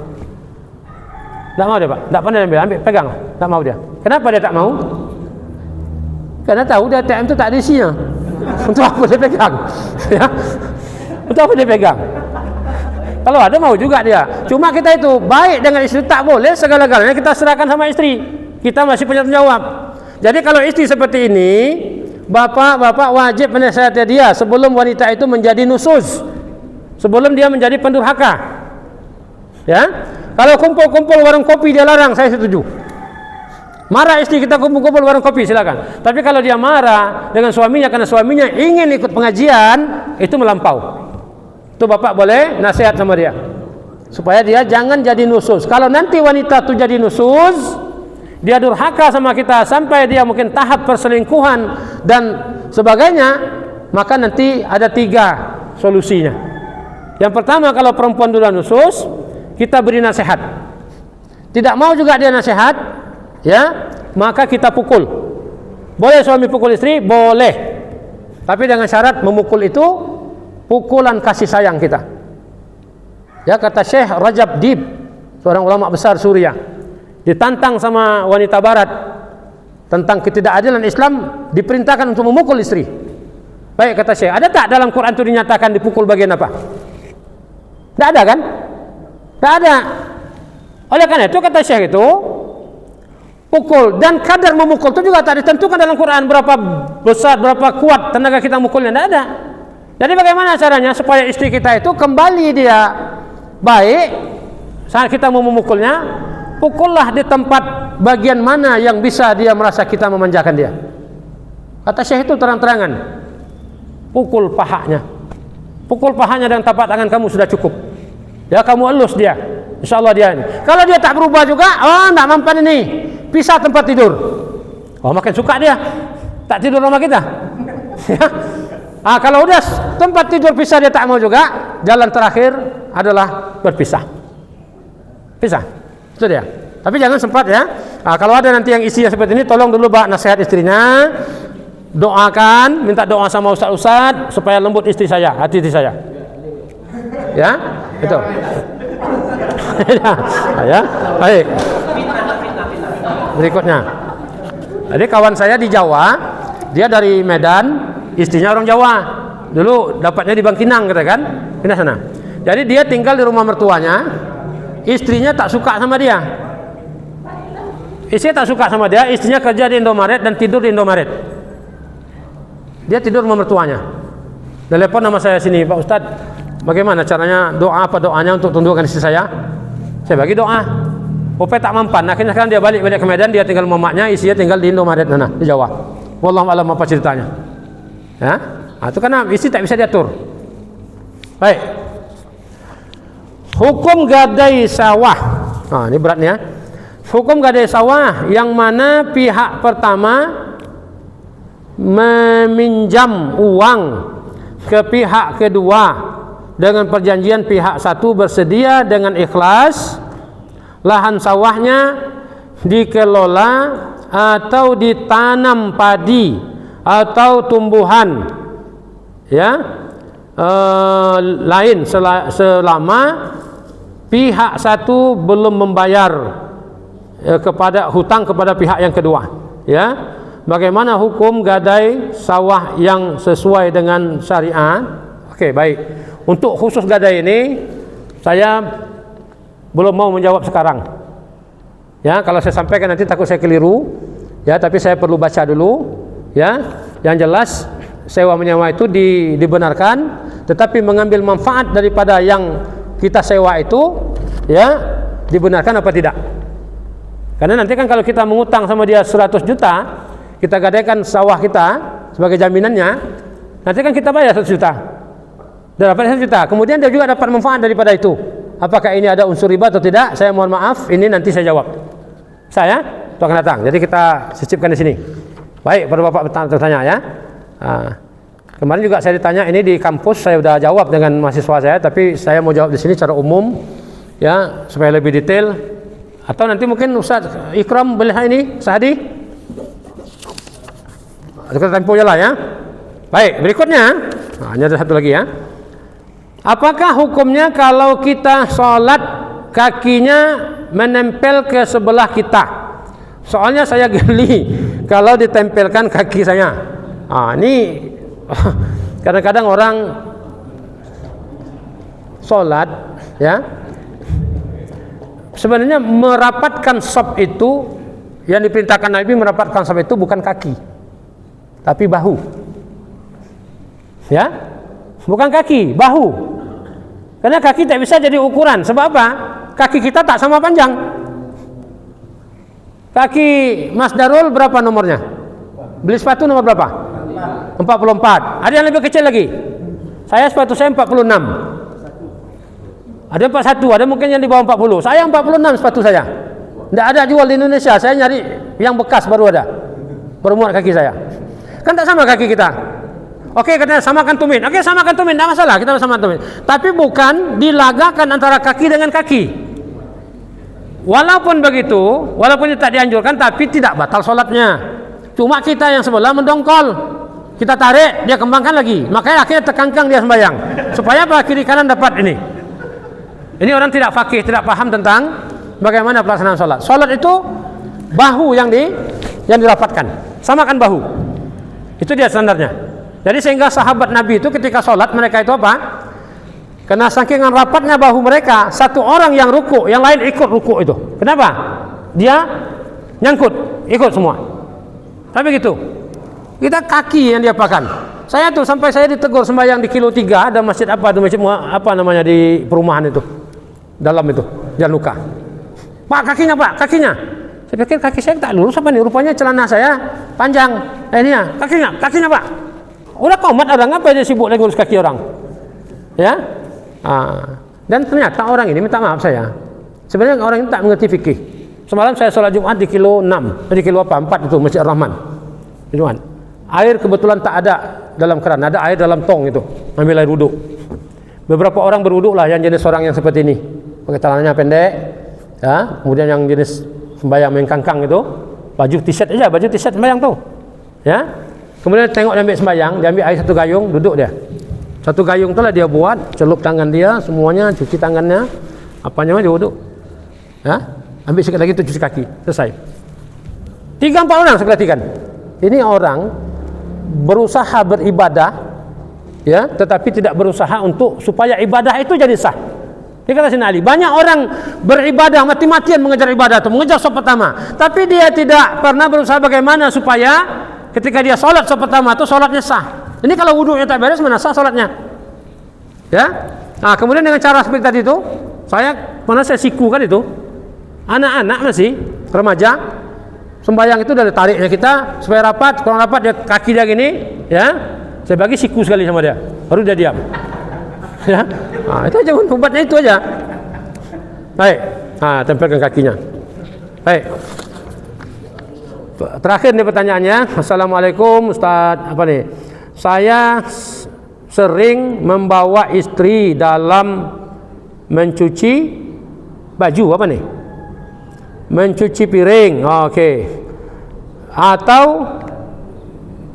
Tak mau dia Pak, tak pandai ambil, pegang, tak mau dia. Kenapa dia tak mau? Karena tahu dia ATM itu tak ada isinya. Untuk apa dia pegang? Ya, untuk apa dia pegang? Kalau ada mau juga dia. Cuma kita itu baik dengan istri, tak boleh segala-galanya kita serahkan sama istri. Kita masih punya tanggung jawab. Jadi kalau istri seperti ini, bapak wajib menasihati dia sebelum wanita itu menjadi nusus, sebelum dia menjadi pendurhaka. Ya, kalau kumpul-kumpul warung kopi dia larang, saya setuju. Marah istri kita kumpul-kumpul warung kopi silakan. Tapi kalau dia marah dengan suaminya karena suaminya ingin ikut pengajian, itu melampau. Itu bapak boleh nasihat sama dia supaya dia jangan jadi nusus. Kalau nanti wanita itu jadi nusus, dia durhaka sama kita sampai dia mungkin tahap perselingkuhan dan sebagainya, maka nanti ada 3 solusinya. Yang pertama, kalau perempuan sudah nusus, kita beri nasihat. Tidak mau juga dia nasihat, ya, maka kita pukul. Boleh suami pukul istri? Boleh. Tapi dengan syarat memukul itu pukulan kasih sayang kita. Ya, kata Syekh Rajab Dib, seorang ulama besar Suriah, ditantang sama wanita barat tentang ketidakadilan Islam, diperintahkan untuk memukul istri. Baik, kata Syekh, ada tak dalam Quran itu dinyatakan dipukul bagian apa? Tidak ada kan? Tidak ada. Oleh karena itu kata Syekh itu, pukul dan kadar memukul itu juga tak ditentukan dalam Quran, berapa besar, berapa kuat tenaga kita mukulnya, tidak ada. Jadi bagaimana caranya supaya istri kita itu kembali dia baik saat kita mau memukulnya? Pukullah di tempat bagian mana yang bisa dia merasa kita memanjakan dia. Kata Syekh itu terang-terangan, pukul pahanya. Pukul pahanya dengan tapak tangan kamu sudah cukup. Ya, kamu elus dia, insyaallah dia ini. Kalau dia tak berubah juga, oh tidak mampan ini, pisah tempat tidur. Oh, makin suka dia, tak tidur sama kita. Ya. Kalau udah tempat tidur pisah dia tak mau juga, jalan terakhir adalah berpisah. Pisah, itu dia. Tapi jangan sempat ya. Kalau ada nanti yang isinya seperti ini, tolong dulu nasihat istrinya, doakan, minta doa sama ustaz-ustaz supaya lembut istri saya, hati istri saya. Ya, itu. Ya, baik. Berikutnya. Jadi kawan saya di Jawa, dia dari Medan, istrinya orang Jawa. Dulu dapatnya di Bangkinang, kata kan, pindah sana. Jadi dia tinggal di rumah mertuanya, istrinya tak suka sama dia. Istrinya tak suka sama dia, istrinya kerja di Indomaret dan tidur di Indomaret. Dia tidur rumah mertuanya. Telepon nama saya sini, Pak Ustadz, bagaimana caranya, doa apa doanya untuk tundukkan istri saya? Saya bagi doa. Ope tak mempan. Akhirnya sekarang dia balik ke Medan, dia tinggal mamanya, istrinya tinggal di Indomaret sana, di Jawa. Wallahu a'lam apa ceritanya. Ya, itu karena istri tak bisa diatur. Baik. Hukum gadai sawah. Ini beratnya. Hukum gadai sawah yang mana pihak pertama meminjam uang ke pihak kedua dengan perjanjian pihak satu bersedia dengan ikhlas lahan sawahnya dikelola atau ditanam padi atau tumbuhan ya lain selama pihak satu belum membayar kepada hutang kepada pihak yang kedua. Ya, bagaimana hukum gadai sawah yang sesuai dengan syariat? Oke, baik. Untuk khusus gadai ini saya belum mau menjawab sekarang. Ya, kalau saya sampaikan nanti takut saya keliru. Ya, tapi saya perlu baca dulu. Ya, yang jelas sewa menyewa itu dibenarkan, tetapi mengambil manfaat daripada yang kita sewa itu, ya, dibenarkan apa tidak? Karena nanti kan kalau kita mengutang sama dia 100 juta, kita gadaikan sawah kita sebagai jaminannya, nanti kan kita bayar 100 juta. Dia dapat 100 juta. Kemudian dia juga dapat manfaat daripada itu. Apakah ini ada unsur riba atau tidak? Saya mohon maaf, ini nanti saya jawab. Saya itu akan datang. Jadi kita sisipkan di sini. Baik, pada Bapak bertanya ya. Kemarin juga saya ditanya ini di kampus, saya sudah jawab dengan mahasiswa saya, tapi saya mau jawab di sini secara umum ya supaya lebih detail. Atau nanti mungkin Ustaz Ikram boleh ini Sahadi ada temponya lah ya. Baik, berikutnya hanya ada satu lagi ya. Apakah hukumnya kalau kita sholat kakinya menempel ke sebelah kita? Soalnya saya geli kalau ditempelkan kaki saya. Ini kadang-kadang orang sholat ya, sebenarnya merapatkan saf itu yang diperintahkan Nabi, merapatkan saf itu bukan kaki tapi bahu. Ya, bukan kaki, bahu. Karena kaki tak bisa jadi ukuran. Sebab apa? Kaki kita tak sama panjang. Kaki Mas Darul berapa nomornya? Beli sepatu nomor berapa? 44. Ada yang lebih kecil lagi. Saya sepatu saya 46. Ada 41, ada mungkin yang di bawah 40. Saya 46 sepatu saya. Tidak ada jual di Indonesia. Saya nyari yang bekas baru ada. Bermuat kaki saya. Kan tak sama kaki kita. Oke, katanya samakan tumit. Oke, samakan tumit, tidak masalah, kita samakan tumit. Tapi bukan dilagakan antara kaki dengan kaki. Walaupun begitu, walaupun tak dianjurkan, tapi tidak batal sholatnya. Cuma kita yang sebelah mendongkol, kita tarik, dia kembangkan lagi. Makanya akhirnya terkangkang dia sembahyang. Supaya apa? Kiri kanan dapat ini. Ini orang tidak fakih, tidak paham tentang bagaimana pelaksanaan sholat. Sholat itu bahu yang dirapatkan, samakan bahu. Itu dia standarnya. Jadi sehingga sahabat Nabi itu ketika sholat mereka itu apa? Karena saking rapatnya bahu mereka, satu orang yang ruku, yang lain ikut ruku itu. Kenapa? Dia nyangkut, ikut semua. Tapi gitu. Kita kaki yang diapakan. Saya tuh sampai saya ditegur sembahyang di kilo 3 ada masjid apa, ada masjid apa namanya di perumahan itu. Dalam itu, Jalan Luka. Pak, kakinya Pak, kakinya. Saya pikir kaki saya tak lurus apa nih? Rupanya celana saya panjang. Ini ya, kakinya Pak. Udah komat orang apa dia sibuk lagi urus kaki orang? Ya? Dan ternyata orang ini minta maaf saya. Sebenarnya orang ini tak mengerti fikih. Semalam saya sholat Jumat di kilo 6, di kilo 4 itu Masjid Ar-Rahman. Jumat. Air kebetulan tak ada dalam keran, ada air dalam tong itu. Ambil air wuduk. Beberapa orang berwuduk lah yang jenis orang yang seperti ini. Pakai celananya pendek, ya. Kemudian yang jenis sembahyang mengkangkang itu, baju t-shirt aja, baju t-shirt sembahyang tuh. Ya. Kemudian tengok dia ambil sembahyang, dia ambil air satu gayung, duduk dia. Satu gayung itulah dia buat, celup tangan dia, semuanya cuci tangannya, apanya dia wuduk. Ya, ambil sikit lagi tu cuci kaki, selesai. 3-4 orang saya perhatikan. Ini orang berusaha beribadah, ya, tetapi tidak berusaha untuk supaya ibadah itu jadi sah. Dia kata Sayyidina Ali, banyak orang beribadah mati-matian mengejar ibadah itu, mengejar sholat pertama, tapi dia tidak pernah berusaha bagaimana supaya ketika dia sholat pertama itu sholatnya sah. Ini kalau wudhunya tak beres mana sah sholatnya? Ya. Nah, kemudian dengan cara seperti tadi itu, saya siku kan itu, anak-anak masih remaja, sembahyang itu dari tariknya kita supaya rapat, kurang rapat dia kaki dia gini, ya. Saya bagi siku sekali sama dia, baru dia diam. Ya. Nah, itu aja obatnya itu aja. Baik. Nah, tempelkan kakinya. Baik. Terakhir nih pertanyaannya. Assalamualaikum Ustaz, apa nih? Saya sering membawa istri dalam mencuci baju apa nih? Mencuci piring, oke. Atau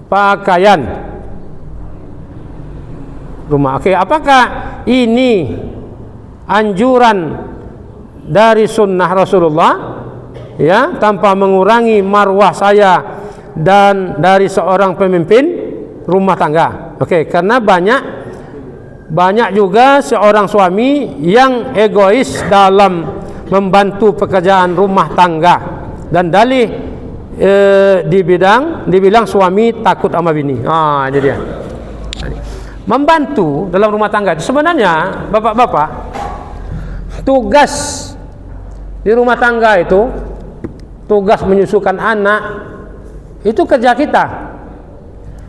pakaian rumah. Oke, apakah ini anjuran dari sunnah Rasulullah? Ya, tanpa mengurangi marwah saya dan dari seorang pemimpin rumah tangga. Oke, karena banyak juga seorang suami yang egois dalam membantu pekerjaan rumah tangga dan dalih dibilang suami takut sama bini. Ini dia. Membantu dalam rumah tangga itu sebenarnya bapak-bapak, tugas di rumah tangga itu, tugas menyusukan anak itu kerja kita.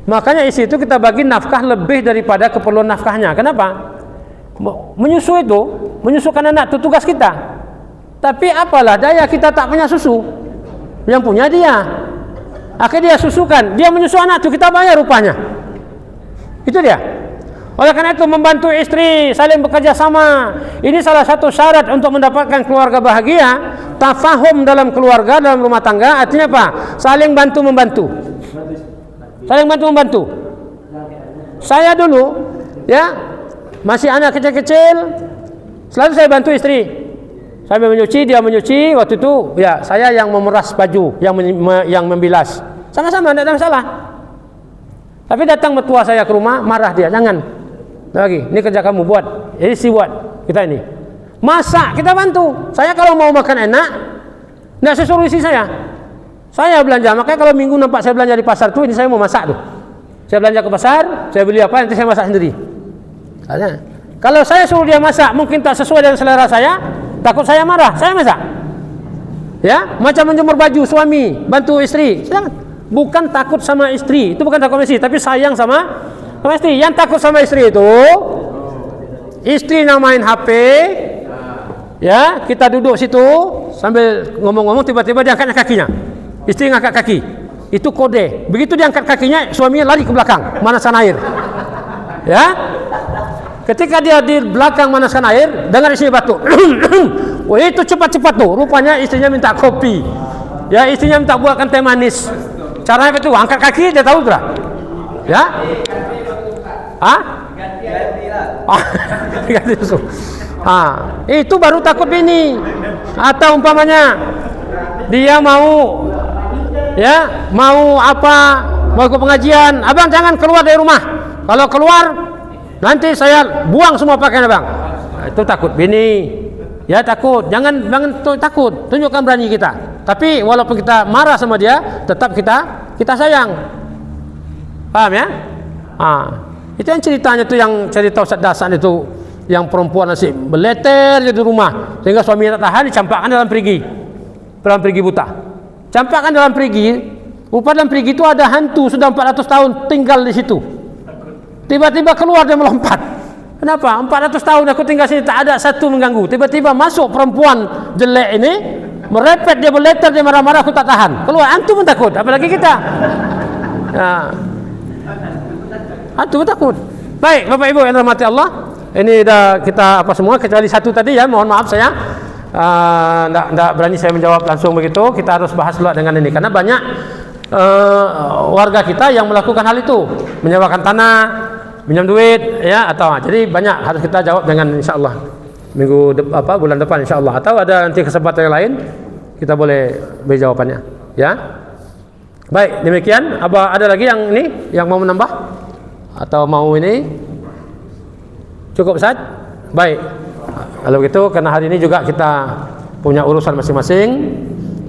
Makanya isi itu kita bagi nafkah lebih daripada keperluan nafkahnya. Kenapa? Menyusukan anak itu tugas kita. Tapi apalah daya kita tak punya susu, yang punya dia. Akhirnya dia susukan, dia menyusu anak itu kita bayar rupanya. Itu dia. Oleh karena itu membantu istri saling bekerja sama. Ini salah satu syarat untuk mendapatkan keluarga bahagia. Tafahum dalam keluarga, dalam rumah tangga, artinya apa? Saling bantu membantu. Saling bantu membantu. Saya dulu, ya, masih anak kecil-kecil, selalu saya bantu istri. Saya menyuci, dia menyuci. Waktu itu, ya, saya yang memeras baju, yang membilas. Sama-sama, tidak ada masalah. Tapi datang mertua saya ke rumah, marah dia, jangan. Lagi, ini kerja kamu buat, ini si buat kita ini. Masak kita bantu. Saya kalau mau makan enak, tidak saya suruh istri saya. Saya belanja, makanya kalau minggu nampak saya belanja di pasar tuh, ini saya mau masak tuh. Saya belanja ke pasar, saya beli apa, nanti saya masak sendiri. Kalau saya suruh dia masak, mungkin tak sesuai dengan selera saya, takut saya marah, saya masak. Ya, macam menjemur baju suami, bantu istri. Bukan takut sama istri, itu bukan takut sama istri, tapi sayang sama istri. Yang takut sama istri itu, istri yang main HP, ya, kita duduk situ sambil ngomong-ngomong, tiba-tiba dia angkatnya kakinya. Istri ngangkat kaki, itu kode. Begitu dia angkat kakinya, suaminya lari ke belakang manasan air. Ya, ketika dia di belakang manasan air, dengar istri batuk. Wah, itu cepat-cepat tuh. Rupanya istrinya minta kopi. Ya, istrinya minta buatkan teh manis. Caranya itu angkat kaki, dia tahu tidak? Ya? Ganti susu. Itu baru takut bini. Atau umpamanya dia mau mau ke pengajian, abang jangan keluar dari rumah. Kalau keluar nanti saya buang semua pakaian abang. Itu takut bini. Ya takut. Jangan takut. Tunjukkan berani kita. Tapi walaupun kita marah sama dia, tetap kita sayang. Paham ya? Itu yang ceritanya tuh, yang cerita Ustaz Dasan itu, yang perempuan nasi beleter di rumah sehingga suaminya tak tahan, dicampakkan dalam perigi buta. Campakkan dalam perigi. Dalam perigi itu ada hantu sudah 400 tahun tinggal di situ. Tiba-tiba keluar dia melompat. Kenapa? 400 tahun aku tinggal sini tak ada satu mengganggu. Tiba-tiba masuk perempuan jelek ini, merepet, dia berleter, dia marah-marah, aku tak tahan. Keluar, antum pun takut, apalagi kita. Antum pun takut. Baik, Bapak Ibu yang dirahmati Allah, ini dah kita apa semua kecuali satu tadi ya, mohon maaf saya tidak berani saya menjawab langsung begitu. Kita harus bahas dulu dengan ini karena banyak warga kita yang melakukan hal itu, menyewakan tanah, minjam duit ya, atau jadi banyak harus kita jawab dengan insyaallah bulan depan insyaallah, atau ada nanti kesempatan yang lain kita boleh beri jawabannya ya. Baik, demikian. Ada lagi yang ini yang mau menambah atau mau ini? Cukup Ustaz? Baik. Kalau begitu karena hari ini juga kita punya urusan masing-masing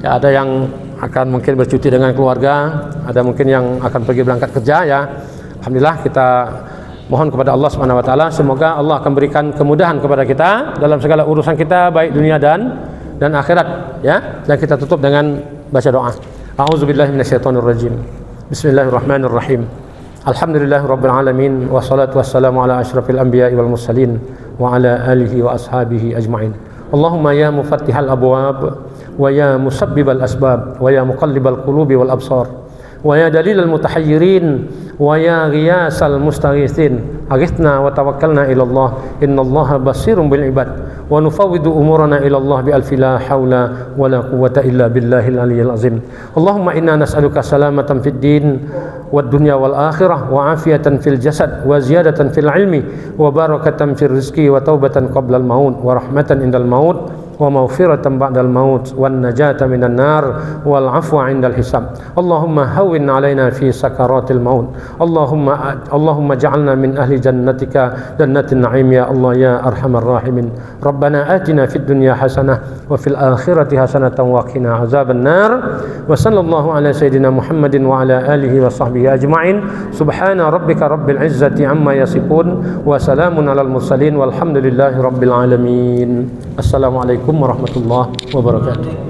ya, ada yang akan mungkin bercuti dengan keluarga, ada mungkin yang akan pergi berangkat kerja ya. Alhamdulillah, kita mohon kepada Allah Subhanahu wa taala semoga Allah akan berikan kemudahan kepada kita dalam segala urusan kita baik dunia dan akhirat ya. Dan kita tutup dengan baca doa. A'udzubillahi minasyaitonirrajim. Bismillahirrahmanirrahim. Alhamdulillahirabbil alamin wassalatu wassalamu ala asyrafil anbiya'i wal mursalin wa ala alihi wa ashabihi ajma'in. Allahumma ya mufattihal abwab wa ya musabbibal asbab wa ya muqallibal qulubi wal absar wa ya dalilal mutahayyirin wa ya ghiyasal mustaghithin aghithna wa tawakkalna ila Allah innallaha basirun bil ibad wa nufawwidu umurana ila Allah bi alfi la haula wa la quwwata illa billahil aliyyil azim. Allahumma inna nas'aluka salamatan fid din wad dunya wal akhirah wa afiyatan fil jasad wa ziyadatan fil ilmi wa barakatan fil rizqi wa taubatan qabla al maut wa rahmatan indal maut wa maghfiratan ba'dal maut wan najata minan nar wal afwa 'indal hisab. Allahumma hawwin 'alaina fi sakaratil maut. Allahumma ja'alna min ahli jannatika jannatin na'im ya Allah ya arhamar rahimin. Rabbana atina fid dunya hasanah wa fil akhirati hasanatan wa qina azaban nar. Wa sallallahu ala sayidina Muhammadin wa ala alihi wa sahbihi ajma'in. Subhana rabbika rabbil izzati amma yasifun wa salamun alal mursalin walhamdulillahi rabbil alamin. Assalamualaikum warahmatullahi wabarakatuh.